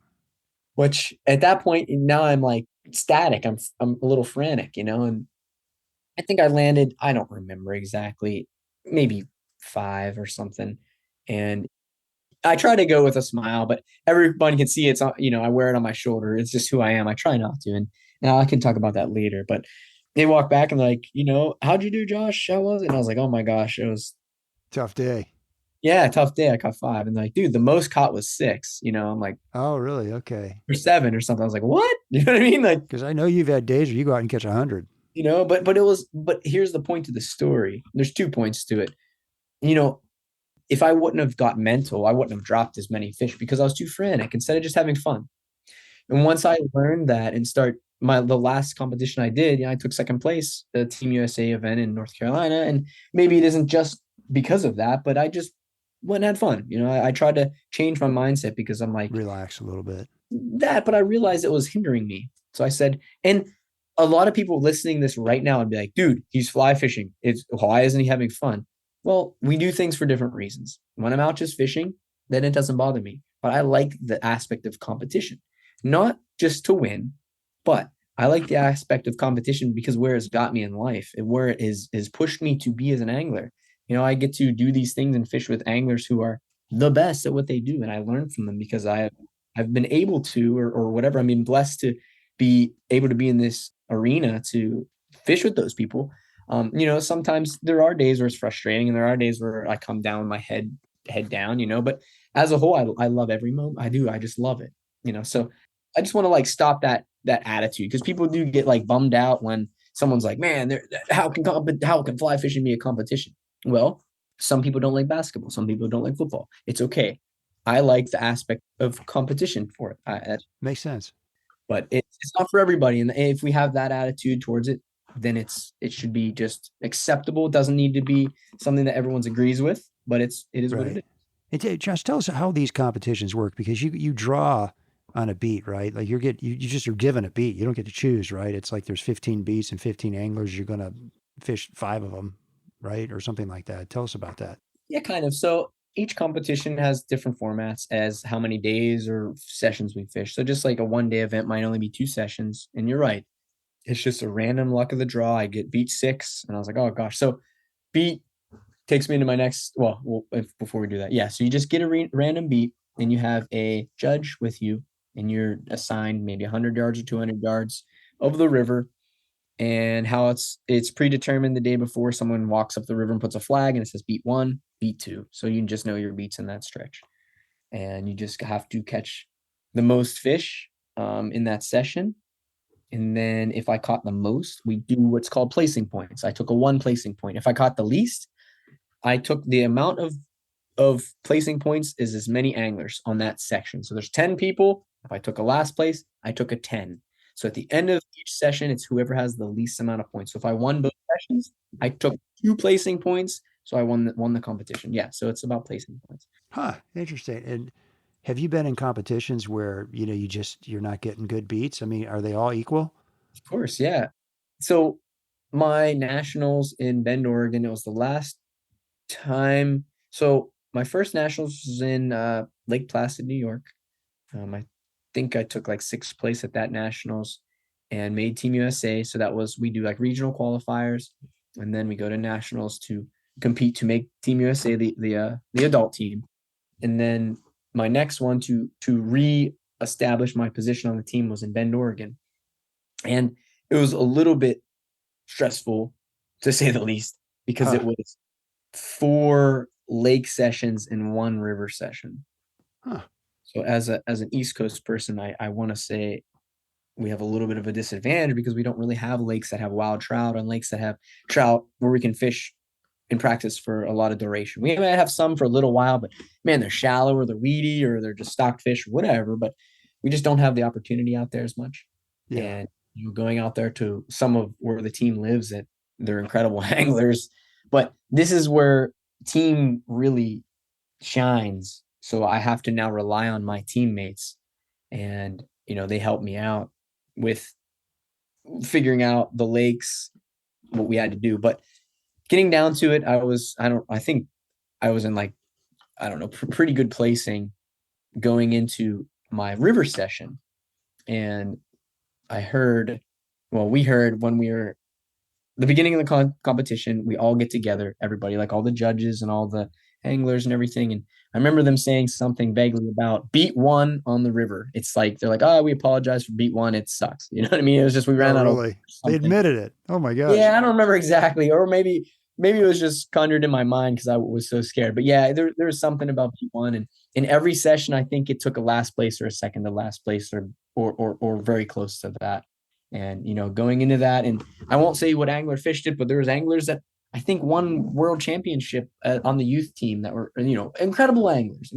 which at that point, now I'm like static. I'm a little frantic, and I think I landed, I don't remember exactly, maybe 5 or something. And I try to go with a smile, but everybody can see it's, I wear it on my shoulder. It's just who I am. I try not to. And I can talk about that later, but they walk back and like, how'd you do, Josh? How was it? And I was like, oh my gosh, it was, Tough day. yeah, tough day. I caught 5. And they're like, dude, the most caught was 6. I'm like, Oh, really? Okay. or 7 or something. I was like, what? You know what I mean? Like, Because I know you've had days where you go out and catch 100. but here's the point to the story. There's 2 points to it. You know, if I wouldn't have got mental, I wouldn't have dropped as many fish because I was too frantic instead of just having fun. And once I learned that and the last competition I did, I took second place, the Team USA event in North Carolina. And maybe it isn't just because of that, but I just went and had fun. I tried to change my mindset because I'm like Relax a little bit. that, but I realized it was hindering me. So I said, and a lot of people listening to this right now would be like, dude, he's fly fishing. Why isn't he having fun? Well, we do things for different reasons. When I'm out just fishing, then it doesn't bother me. But I like the aspect of competition, not just to win, but I like the aspect of competition because where it's got me in life and where it is pushed me to be as an angler. I get to do these things and fish with anglers who are the best at what they do. And I learn from them because I've been able to, or whatever. I'm being blessed to be able to be in this arena to fish with those people. Sometimes there are days where it's frustrating, and there are days where I come down with my head down. But as a whole, I love every moment. I do. I just love it. So I just want to like stop that attitude, because people do get like bummed out when someone's like, man, how can fly fishing be a competition? Well, some people don't like basketball. Some people don't like football. It's okay. I like the aspect of competition for it. Makes sense. But it's not for everybody. And if we have that attitude towards it, then it should be just acceptable. It doesn't need to be something that everyone's agrees with, but it is what it is. And Josh, tell us how these competitions work, because you draw on a beat, right? Like you just are given a beat. You don't get to choose, right? It's like there's 15 beats and 15 anglers. You're gonna fish 5 of them, right, or something like that. Tell us about that. Yeah, kind of. So each competition has different formats as how many days or sessions we fish. So just like a 1 day event might only be 2 sessions. And you're right. It's just a random luck of the draw. I get beat 6 and I was like, oh gosh. So beat takes me into my next, before we do that. Yeah. So you just get a random beat and you have a judge with you and you're assigned maybe 100 yards or 200 yards over the river. And how it's predetermined the day before. Someone walks up the river and puts a flag and it says beat 1, beat 2. So you can just know your beats in that stretch. And you just have to catch the most fish in that session. And then if I caught the most, we do what's called placing points. I took a 1 placing point. If I caught the least, I took the amount of placing points is as many anglers on that section. So there's 10 people. If I took a last place, I took a 10. So at the end of each session, it's whoever has the least amount of points. So if I won both sessions, I took 2 placing points. So I won the competition. Yeah. So it's about placing points. Huh. Interesting. And Have you been in competitions where, you're not getting good beats? I mean, are they all equal? Of course, yeah. So my nationals in Bend, Oregon, it was the last time. So my first nationals was in Lake Placid, New York. I think I took like sixth place at that nationals and made Team USA. So that was, we do like regional qualifiers, and then we go to nationals to compete to make Team USA the adult team. And then my next one to re-establish my position on the team was in Bend, Oregon. And it was a little bit stressful, to say the least, because it was 4 lake sessions and 1 river session. Huh. So as an East Coast person, I want to say we have a little bit of a disadvantage because we don't really have lakes that have wild trout and lakes that have trout where we can fish in practice for a lot of duration. We might have some for a little while, but man, they're shallow or they're weedy or they're just stocked fish or whatever, but we just don't have the opportunity out there as much. Yeah. And going out there to some of where the team lives, that they're incredible anglers, but this is where team really shines. So I have to now rely on my teammates, and they help me out with figuring out the lakes, what we had to do. But getting down to it, I think I was in like, I don't know, pretty good placing going into my river session. And we heard when we were the beginning of the competition, we all get together, everybody, like all the judges and all the anglers and everything. And I remember them saying something vaguely about beat 1 on the river. It's like, they're like, oh, we apologize for beat 1. It sucks. You know what I mean? It was just, we ran out of Really? They admitted it. Oh my gosh. Yeah, I don't remember exactly. Or maybe it was just conjured in my mind because I was so scared. But yeah, there was something about beat 1. And in every session, I think it took a last place or a second to last place or very close to that. And going into that, and I won't say what angler fished it, but there was anglers that I think won world championship on the youth team that were incredible anglers.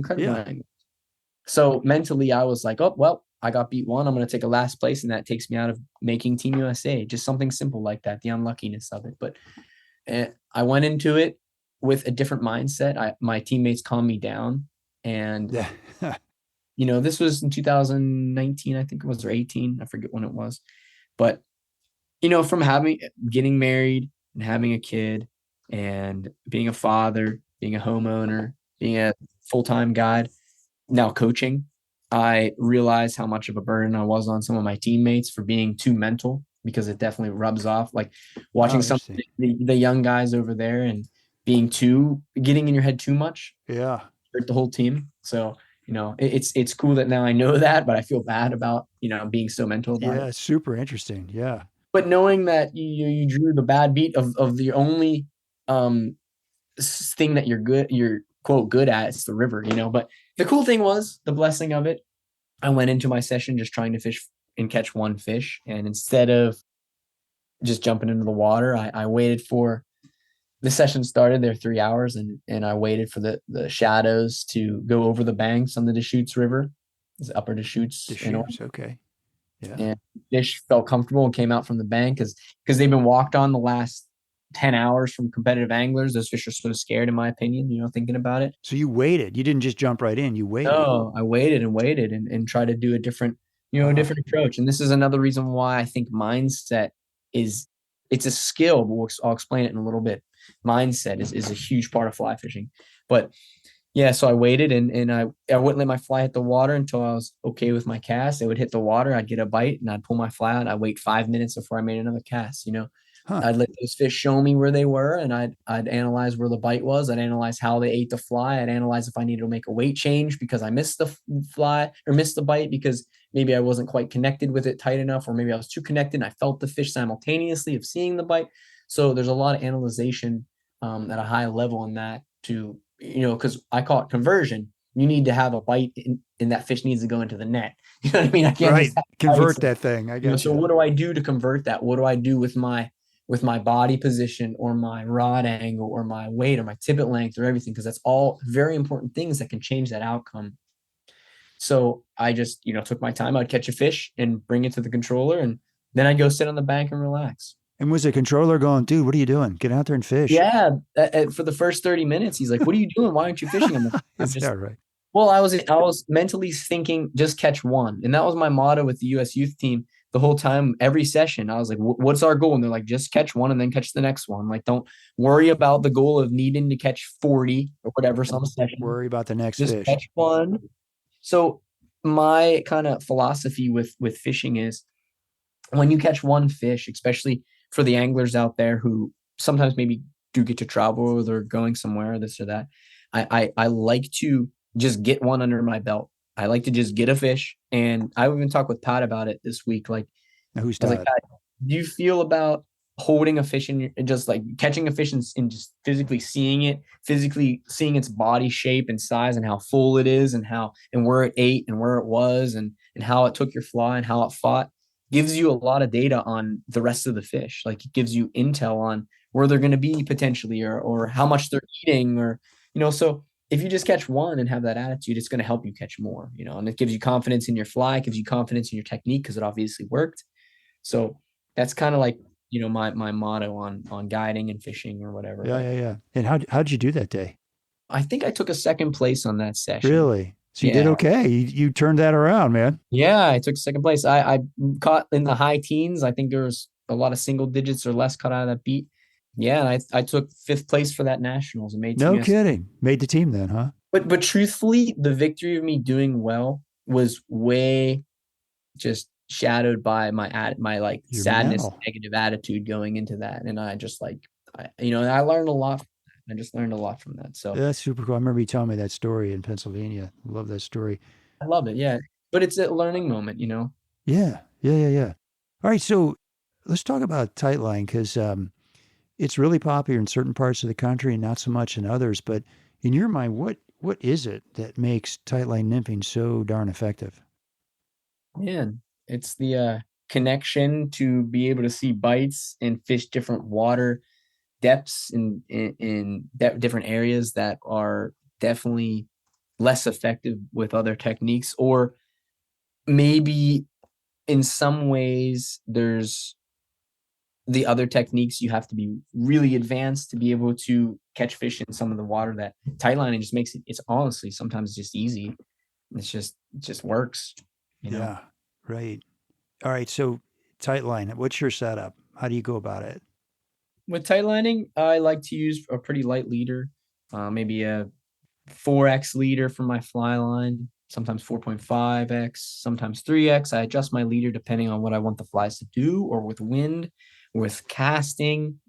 So mentally, I was like, oh well, I got beat 1. I'm going to take a last place, and that takes me out of making Team USA. Just something simple like that, the unluckiness of it. But I went into it with a different mindset. My teammates calmed me down, and this was in 2019, I think it was, or 18, I forget when it was. But, from getting married and having a kid and being a father, being a homeowner, being a full-time guide, now coaching, I realized how much of a burden I was on some of my teammates for being too mental, because it definitely rubs off. Like watching some of the young guys over there and getting in your head too much. Yeah. Hurt the whole team. So it's cool that now I know that, but I feel bad about, being so mental about it. Yeah, super interesting. Yeah. But knowing that you drew the bad beat of the only thing that you're quote good at, it's the river, But the cool thing was, the blessing of it, I went into my session just trying to fish and catch 1 fish. And instead of just jumping into the water, I waited for the session started there 3 hours, and I waited for the shadows to go over the banks on the Deschutes River. It's upper Deschutes. Okay. Yeah. And fish felt comfortable and came out from the bank because they've been walked on the last 10 hours from competitive anglers. Those fish are so scared, in my opinion, thinking about it. So you waited. You didn't just jump right in. You waited. No, I waited and tried to do a different, a different approach. And this is another reason why I think mindset it's a skill, but I'll explain it in a little bit. Mindset is a huge part of fly fishing. But yeah, so I waited and I wouldn't let my fly hit the water until I was okay with my cast. It would hit the water, I'd get a bite, and I'd pull my fly out. I'd wait 5 minutes before I made another cast. I'd let those fish show me where they were, and I'd analyze where the bite was. I'd analyze how they ate the fly. I'd analyze if I needed to make a weight change because I missed the fly or missed the bite because maybe I wasn't quite connected with it tight enough, or maybe I was too connected and I felt the fish simultaneously of seeing the bite. So there's a lot of analyzation at a high level in that to, because I call it conversion. You need to have a bite and that fish needs to go into the net. You know what I mean? I can't convert that thing. I guess. So what do I do to convert that? What do I do with my body position or my rod angle or my weight or my tippet length or everything? Because that's all very important things that can change that outcome. So I just, took my time. I'd catch a fish and bring it to the controller, and then I'd go sit on the bank and relax. And was the controller going, dude, what are you doing? Get out there and fish. Yeah. For the first 30 minutes, he's like, what are you doing? Why aren't you fishing? I'm like, That's not right. Well, I was mentally thinking just catch one. And that was my motto with the US youth team the whole time, every session. I was like, what's our goal? And they're like, just catch one and then catch the next one. Like, don't worry about the goal of needing to catch 40 or whatever some session. Worry about the next Just fish. catch one. So my kind of philosophy with fishing is when you catch one fish, especially for the anglers out there who sometimes maybe do get to travel or they're going somewhere, this or that, I like to just get one under my belt. I like to just get a fish. And I even talked with Pat about it this week. Like, Now, who's I was like, Todd? Pat, do you feel about holding a fish in your, just like catching a fish and just physically seeing it, physically seeing its body shape and size and how full it is and how and where it ate and where it was and how it took your fly and how it fought gives you a lot of data on the rest of the fish. Like it gives you intel on where they're going to be potentially or how much they're eating or so if you just catch one and have that attitude, it's going to help you catch more, and it gives you confidence in your fly, it gives you confidence in your technique because it obviously worked. So that's kind of like, my motto on guiding and fishing or whatever. Yeah, But yeah, yeah. And how'd you do that day? I think I took a second place on that session. Really? So you did Yeah. okay. You turned that around, man. Yeah, I took second place. I caught in the high teens. I think there was a lot of single digits or less cut out of that beat. Yeah, and I took fifth place for that nationals and made Team No USA. kidding. Made the team then, huh? But truthfully, the victory of me doing well was way just shadowed by my like Your sadness, mental. negative attitude going into that. And I just like, I learned a lot. I just learned a lot from that. So That's super cool. I remember you telling me that story in Pennsylvania. Love that story. I love it. Yeah. But it's a learning moment, Yeah, yeah, yeah, yeah. All right, so let's talk about tightline because it's really popular in certain parts of the country and not so much in others. But in your mind, what is it that makes tightline nymphing so darn effective? Man, it's the connection to be able to see bites and fish different water depths in different areas that are definitely less effective with other techniques, or maybe in some ways there's the other techniques you have to be really advanced to be able to catch fish in some of the water that tight lining just makes it's honestly sometimes just easy. It just works, Yeah, right. All right, so tightline. What's your setup? How do you go about it? With tight lining, I like to use a pretty light leader, maybe a 4x leader for my fly line, sometimes 4.5x, sometimes 3x. I adjust my leader depending on what I want the flies to do, or with wind, with casting.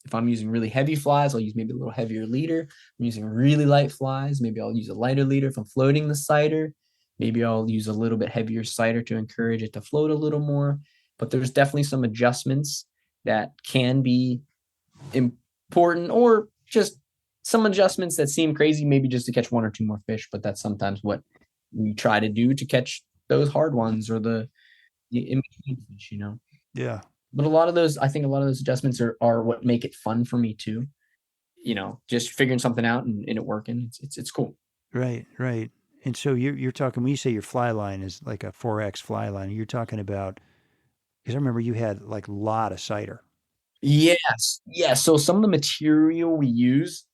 If I'm using really heavy flies, I'll use maybe a little heavier leader. I'm using really light flies, maybe I'll use a lighter leader. If I'm floating the cider, maybe I'll use a little bit heavier cider to encourage it to float a little more. But there's definitely some adjustments that can be important, or just some adjustments that seem crazy, maybe just to catch one or two more fish. But that's sometimes what we try to do to catch those hard ones or the in-between fish. Yeah. But I think a lot of those adjustments are what make it fun for me too. Just figuring something out and it working. It's cool. Right, right. And so you're talking when you say your fly line is like a 4x fly line, you're talking about because I remember you had like a lot of cider. Yes. Yeah. So some of the material we use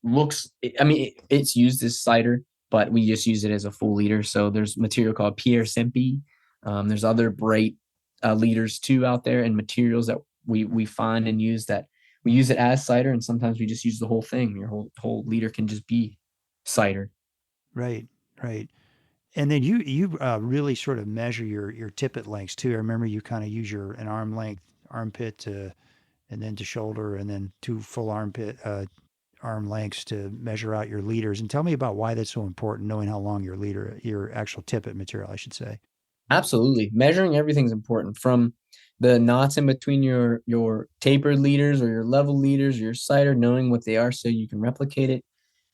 it's used as cider, but we just use it as a full leader. So there's material called Pierre Simpi. There's other bright leaders too out there, and materials that we find and use that we use it as cider, and sometimes we just use the whole thing. Your whole leader can just be cider. Right, right. And then you really sort of measure your tippet lengths too. I remember you kind of use an arm length armpit to and then to shoulder and then two full arm lengths to measure out your leaders. And tell me about why that's so important, knowing how long your actual tippet material, I should say. Absolutely. Measuring everything's important, from the knots in between your tapered leaders or your level leaders, your cider, knowing what they are so you can replicate it.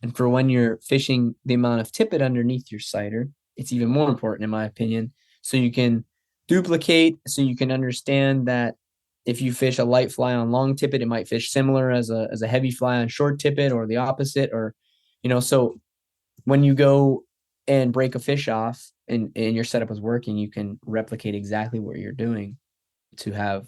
And for when you're fishing the amount of tippet underneath your cider, it's even more important in my opinion. So you can duplicate, so you can understand that if you fish a light fly on long tippet, it might fish similar as a heavy fly on short tippet, or the opposite, or so when you go and break a fish off and your setup is working, you can replicate exactly what you're doing to have,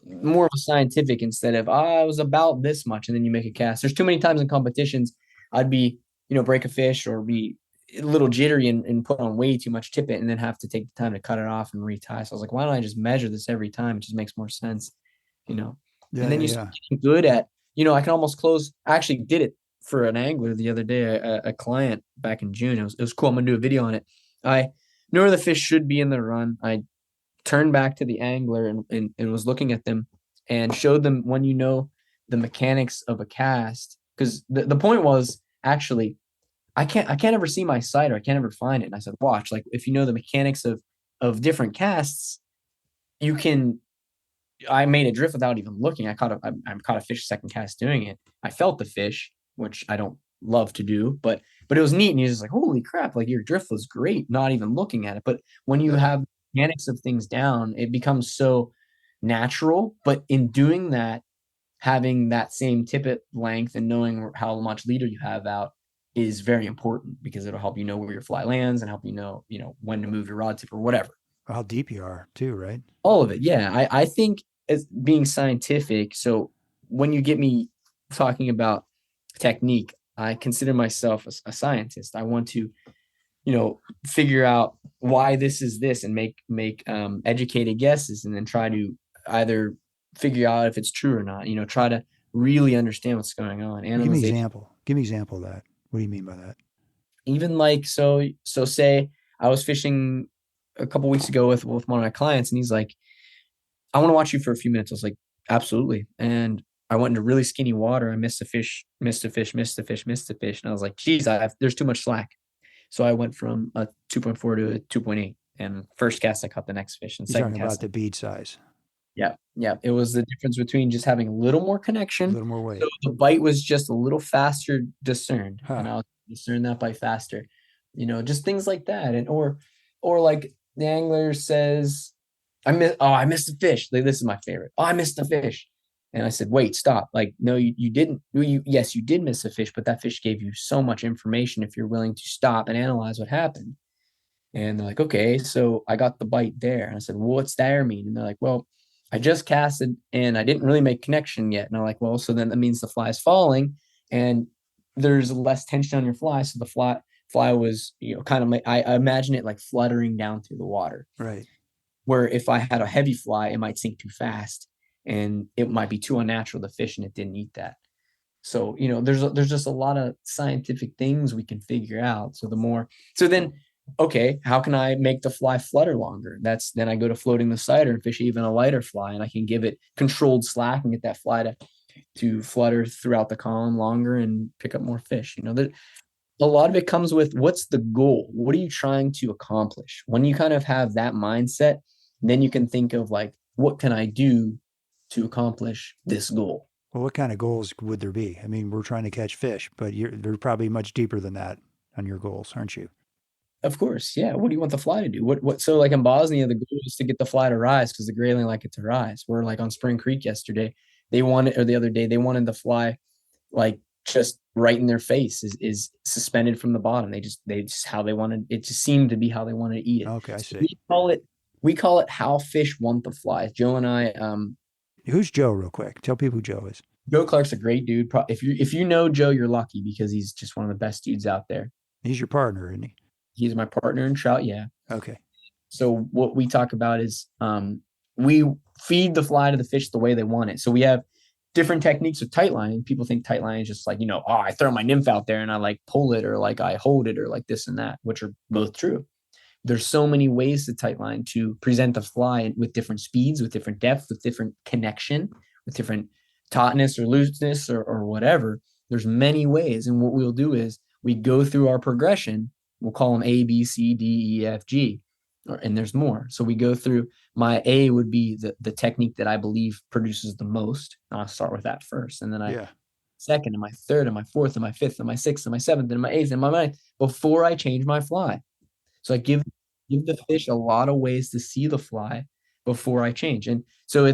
more of a scientific, instead of, I was about this much and then you make a cast. There's too many times in competitions I'd be, break a fish or be a little jittery and put on way too much tippet and then have to take the time to cut it off and retie. So I was like, why don't I just measure this every time? It just makes more sense, you know. Yeah, And then yeah, you yeah. start getting good at, I can almost close. I actually did it for an angler the other day, a client back in June. It was cool. I'm gonna do a video on it. I know where the fish should be in the run. I turned back to the angler and was looking at them and showed them when the mechanics of a cast. Because the point was actually I can't ever see my sight, or I can't ever find it. And I said, watch, like if you know the mechanics of different casts, you can. I made a drift without even looking. I caught a fish second cast doing it. I felt the fish, which I don't love to do, but it was neat. And he was just like, holy crap, like your drift was great, not even looking at it. But when you have mechanics of things down, it becomes so natural. But in doing that, having that same tippet length and knowing how much leader you have out is very important, because it'll help you know where your fly lands and help you know when to move your rod tip or whatever. How deep you are too, right? All of it. Yeah. I think as being scientific. So when you get me talking about technique, I consider myself a scientist. I want to, figure out why this is this and make educated guesses, and then try to either figure out if it's true or not, try to really understand what's going on. Give me an example. Give me an example of that. What do you mean by that? Even like, so say I was fishing a couple weeks ago with one of my clients, and he's like, I want to watch you for a few minutes. I was like, absolutely. And I went into really skinny water. I missed a fish. And I was like, geez, there's too much slack. So I went from a 2.4 to a 2.8. And first cast, I caught the next fish. And You're second talking cast, about the bead size. Yeah. It was the difference between just having a little more connection. A little more weight. So the bite was just a little faster discerned. Huh. And I'll discern that bite faster. Just things like that. And or like the angler says, I missed a fish. Like, this is my favorite. Oh, I missed a fish. And I said, wait, stop. Like, no, you didn't. Yes, you did miss a fish, but that fish gave you so much information if you're willing to stop and analyze what happened. And they're like, okay, so I got the bite there. And I said, well, what's there mean? And they're like, well, I just casted and I didn't really make connection yet. And I'm like, well, so then that means the fly is falling and there's less tension on your fly. So the fly was, kind of, I imagine it like fluttering down through the water. Right. Where if I had a heavy fly, it might sink too fast and it might be too unnatural to fish, and it didn't eat that. So, there's just a lot of scientific things we can figure out. So then, okay, how can I make the fly flutter longer? Then I go to floating the sighter and fish even a lighter fly, and I can give it controlled slack and get that fly to flutter throughout the column longer and pick up more fish. A lot of it comes with, what's the goal? What are you trying to accomplish? When you kind of have that mindset, then you can think of like, what can I do to accomplish this goal? Well, what kind of goals would there be? I mean, we're trying to catch fish, but they're probably much deeper than that on your goals, aren't you? Of course. Yeah. What do you want the fly to do? So like in Bosnia, the goal is to get the fly to rise because the grayling like it to rise. We're like on Spring Creek yesterday, the other day, they wanted the fly like just right in their face is suspended from the bottom. They just how they wanted it, just seemed to be how they wanted to eat it. Okay, I see. We call it how fish want the fly. Joe and I, Who's Joe real quick? Tell people who Joe is. Joe Clark's a great dude. If you know Joe, you're lucky because he's just one of the best dudes out there. He's your partner, isn't he? He's my partner in Trout Yeah. Okay. So what we talk about is we feed the fly to the fish the way they want it. So we have different techniques with tight line. People think tight line is just like, I throw my nymph out there and I like pull it or like I hold it or like this and that, which are both true. There's so many ways to tight line to present the fly with different speeds, with different depth, with different connection, with different tautness or looseness or whatever. There's many ways. And what we'll do is we go through our progression. We'll call them A, B, C, D, E, F, G, and there's more. So we go through. My A would be the technique that I believe produces the most. And I'll start with that first. And then second and my third and my fourth and my fifth and my sixth and my seventh and my eighth and my ninth before I change my fly. So I give the fish a lot of ways to see the fly before I change. And so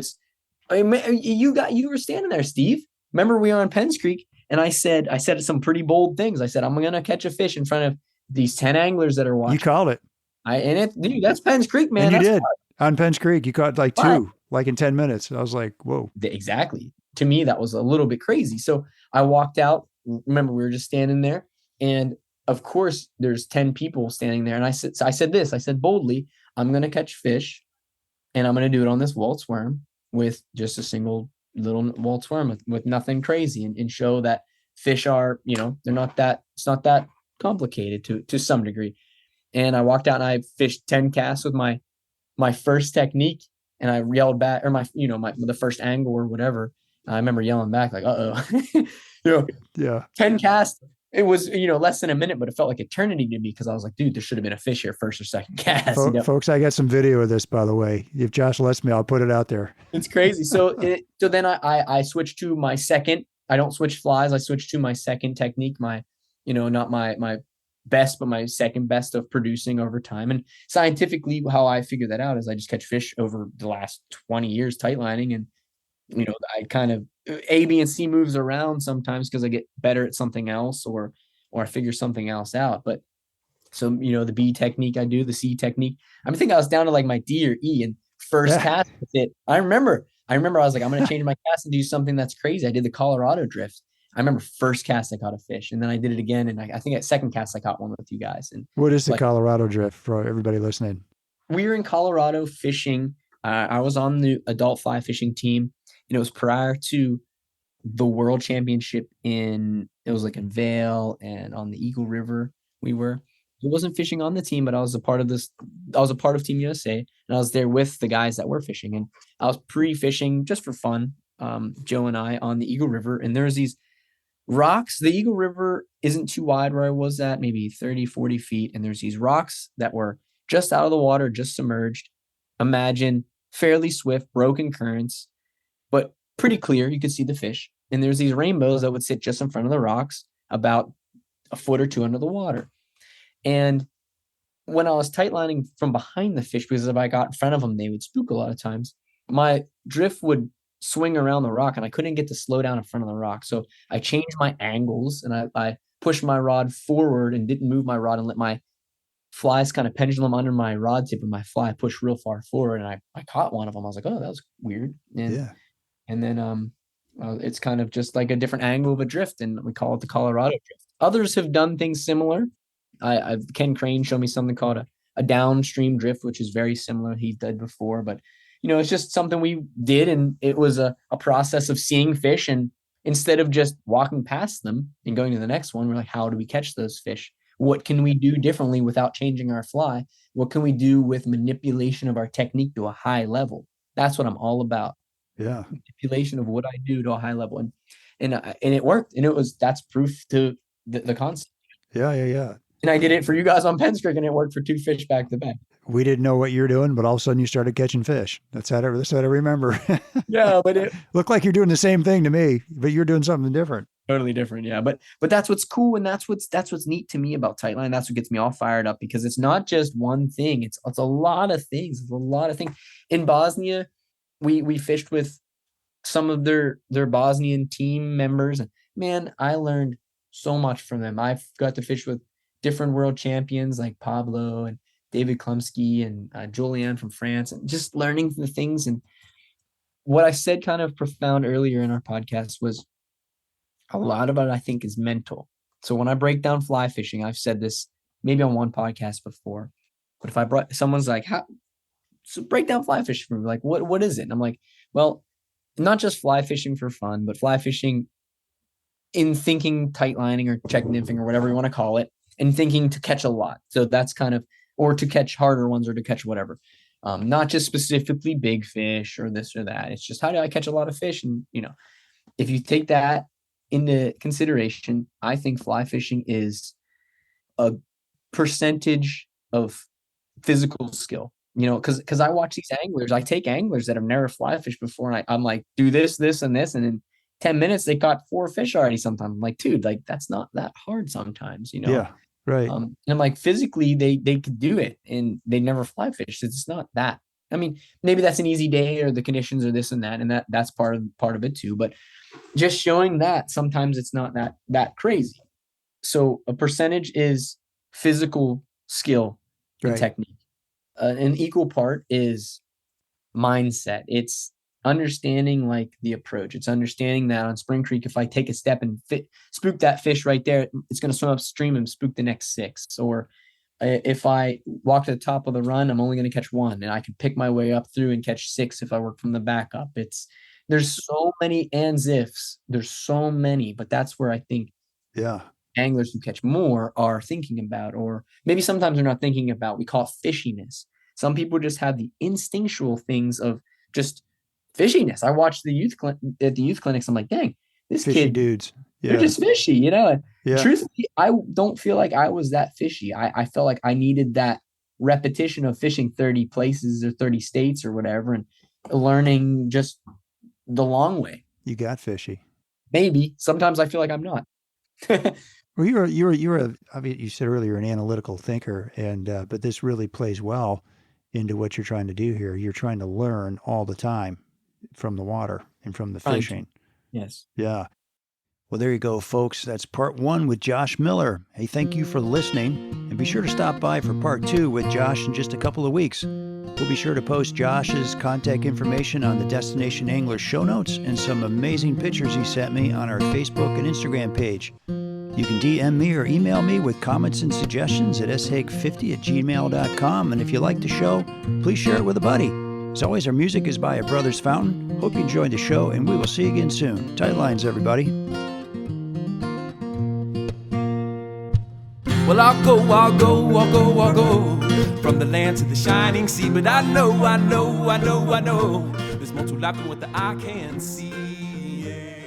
you were standing there, Steve. Remember we were on Penns Creek and I said some pretty bold things. I said, I'm going to catch a fish in front of these 10 anglers that are watching. You called it. Dude, that's Penns Creek, man. And you did. On Penns Creek, you caught like two, like in 10 minutes. I was like, whoa. Exactly. To me, that was a little bit crazy. So I walked out. Remember, we were just standing there and of course, there's 10 people standing there. And I said boldly, I'm going to catch fish and I'm going to do it on this waltz worm with just a single little waltz worm with nothing crazy and show that fish are, they're not that, it's not that complicated to some degree. And I walked out and I fished 10 casts with my first technique. And I yelled back, or the first angle or whatever. I remember yelling back like, Yeah. 10 casts. It was, less than a minute, but it felt like eternity to me because I was like, dude, there should have been a fish here first or second cast. Folks, I got some video of this, by the way. If Josh lets me, I'll put it out there. It's crazy. So then I switched to my second. I don't switch flies. I switched to my second technique, not my best, but my second best of producing over time. And scientifically, how I figure that out is I just catch fish over the last 20 years tight lining. And, I kind of A, B, and C moves around sometimes because I get better at something else or I figure something else out. But so, the B technique I do, the C technique, I think I was down to like my D or E and first cast with it. I remember I was like, I'm going to change my cast and do something that's crazy. I did the Colorado drift. I remember first cast I caught a fish, and then I did it again. And I think at second cast I caught one with you guys. And what is the Colorado drift for everybody listening? We were in Colorado fishing. I was on the adult fly fishing team. It was prior to the World Championship it was like in Vail and on the Eagle River. I wasn't fishing on the team, but I was a part of Team USA, and I was there with the guys that were fishing. And I was pre-fishing just for fun, Joe and I, on the Eagle River. And there's these rocks. The Eagle River isn't too wide where I was at, maybe 30, 40 feet. And there's these rocks that were just out of the water, just submerged. Imagine fairly swift, broken currents, but pretty clear. You could see the fish. And there's these rainbows that would sit just in front of the rocks, about a foot or two under the water. And when I was tight lining from behind the fish, because if I got in front of them, they would spook a lot of times, my drift would swing around the rock and I couldn't get to slow down in front of the rock. So I changed my angles and I pushed my rod forward and didn't move my rod and let my flies kind of pendulum under my rod tip and my fly pushed real far forward. And I caught one of them. I was like, oh, that was weird. And then it's kind of just like a different angle of a drift, and we call it the Colorado drift. Others have done things similar. Ken Crane showed me something called a downstream drift, which is very similar. He did before, but it's just something we did, and it was a process of seeing fish, and instead of just walking past them and going to the next one, we're like, how do we catch those fish? What can we do differently without changing our fly? What can we do with manipulation of our technique to a high level? That's what I'm all about. Yeah. Manipulation of what I do to a high level. And it worked. And that's proof to the concept. Yeah. And I did it for you guys on Pittsburgh, and it worked for 2 fish back to back. We didn't know what you're doing, but all of a sudden you started catching fish. That's what I remember. Yeah, but it looked like you're doing the same thing to me, but you're doing something different. Totally different. Yeah. But that's what's cool. And that's what's neat to me about Tightline. That's what gets me all fired up, because it's not just one thing. It's a lot of things. It's a lot of things. In Bosnia, we fished with some of their Bosnian team members. And man, I learned so much from them. I've got to fish with different world champions like Pablo and David Klumsky and Julian from France, and just learning the things. And what I said kind of profound earlier in our podcast was a lot of it, I think, is mental. So when I break down fly fishing, I've said this maybe on one podcast before, but if someone's like, so break down fly fishing for me, like, what is it? And I'm like, well, not just fly fishing for fun, but fly fishing in thinking tight lining or check nymphing or whatever you want to call it, and thinking to catch a lot. So that's kind of, or to catch harder ones or to catch whatever. Not just specifically big fish or this or that. It's just, how do I catch a lot of fish? And, if you take that into consideration, I think fly fishing is a percentage of physical skill, because I watch these anglers. I take anglers that have never fly fished before, and I'm like, do this, and this. And in 10 minutes, they caught 4 fish already sometimes. I'm like, dude, like, that's not that hard sometimes, Yeah. Right. And I'm like, physically, they could do it, and they never fly fished. It's not that. I mean, maybe that's an easy day, or the conditions, or this and that, and that's part of it too. But just showing that sometimes it's not that crazy. So a percentage is physical skill and technique. An equal part is mindset. It's understanding like the approach. It's understanding that on Spring Creek, if I take a step and spook that fish right there, it's going to swim upstream and spook the next 6. Or if I walk to the top of the run, I'm only going to catch 1, and I can pick my way up through and catch 6 if I work from the back up. There's so many ands ifs. There's so many, but that's where I think anglers who catch more are thinking about, or maybe sometimes they're not thinking about. We call it fishiness. Some people just have the instinctual things of just fishiness. I watch the youth at the youth clinics. I'm like, dang, this Fishy kid, dudes. they're just fishy, you know. And Yeah. truthfully, I don't feel like I was that fishy. I felt like I needed that repetition of fishing 30 places or 30 states or whatever, and learning just the long way. You got fishy. Maybe sometimes I feel like I'm not. Well, I mean, you said earlier, an analytical thinker, and but this really plays well into what you're trying to do here. You're trying to learn all the time from the water and from the fishing. Yes. Yeah. Well, there you go, folks. That's part 1 with Josh Miller. Hey, thank you for listening, and be sure to stop by for part 2 with Josh in just a couple of weeks. We'll be sure to post Josh's contact information on the Destination Angler show notes and some amazing pictures he sent me on our Facebook and Instagram page. You can DM me or email me with comments and suggestions at shaig50@gmail.com. And if you like the show, please share it with a buddy. As always, our music is by A Brothers Fountain. Hope you enjoyed the show, and we will see you again soon. Tight lines, everybody. Well, I'll go from the land to the shining sea. But I know there's more to life than what the eye can see. Yeah.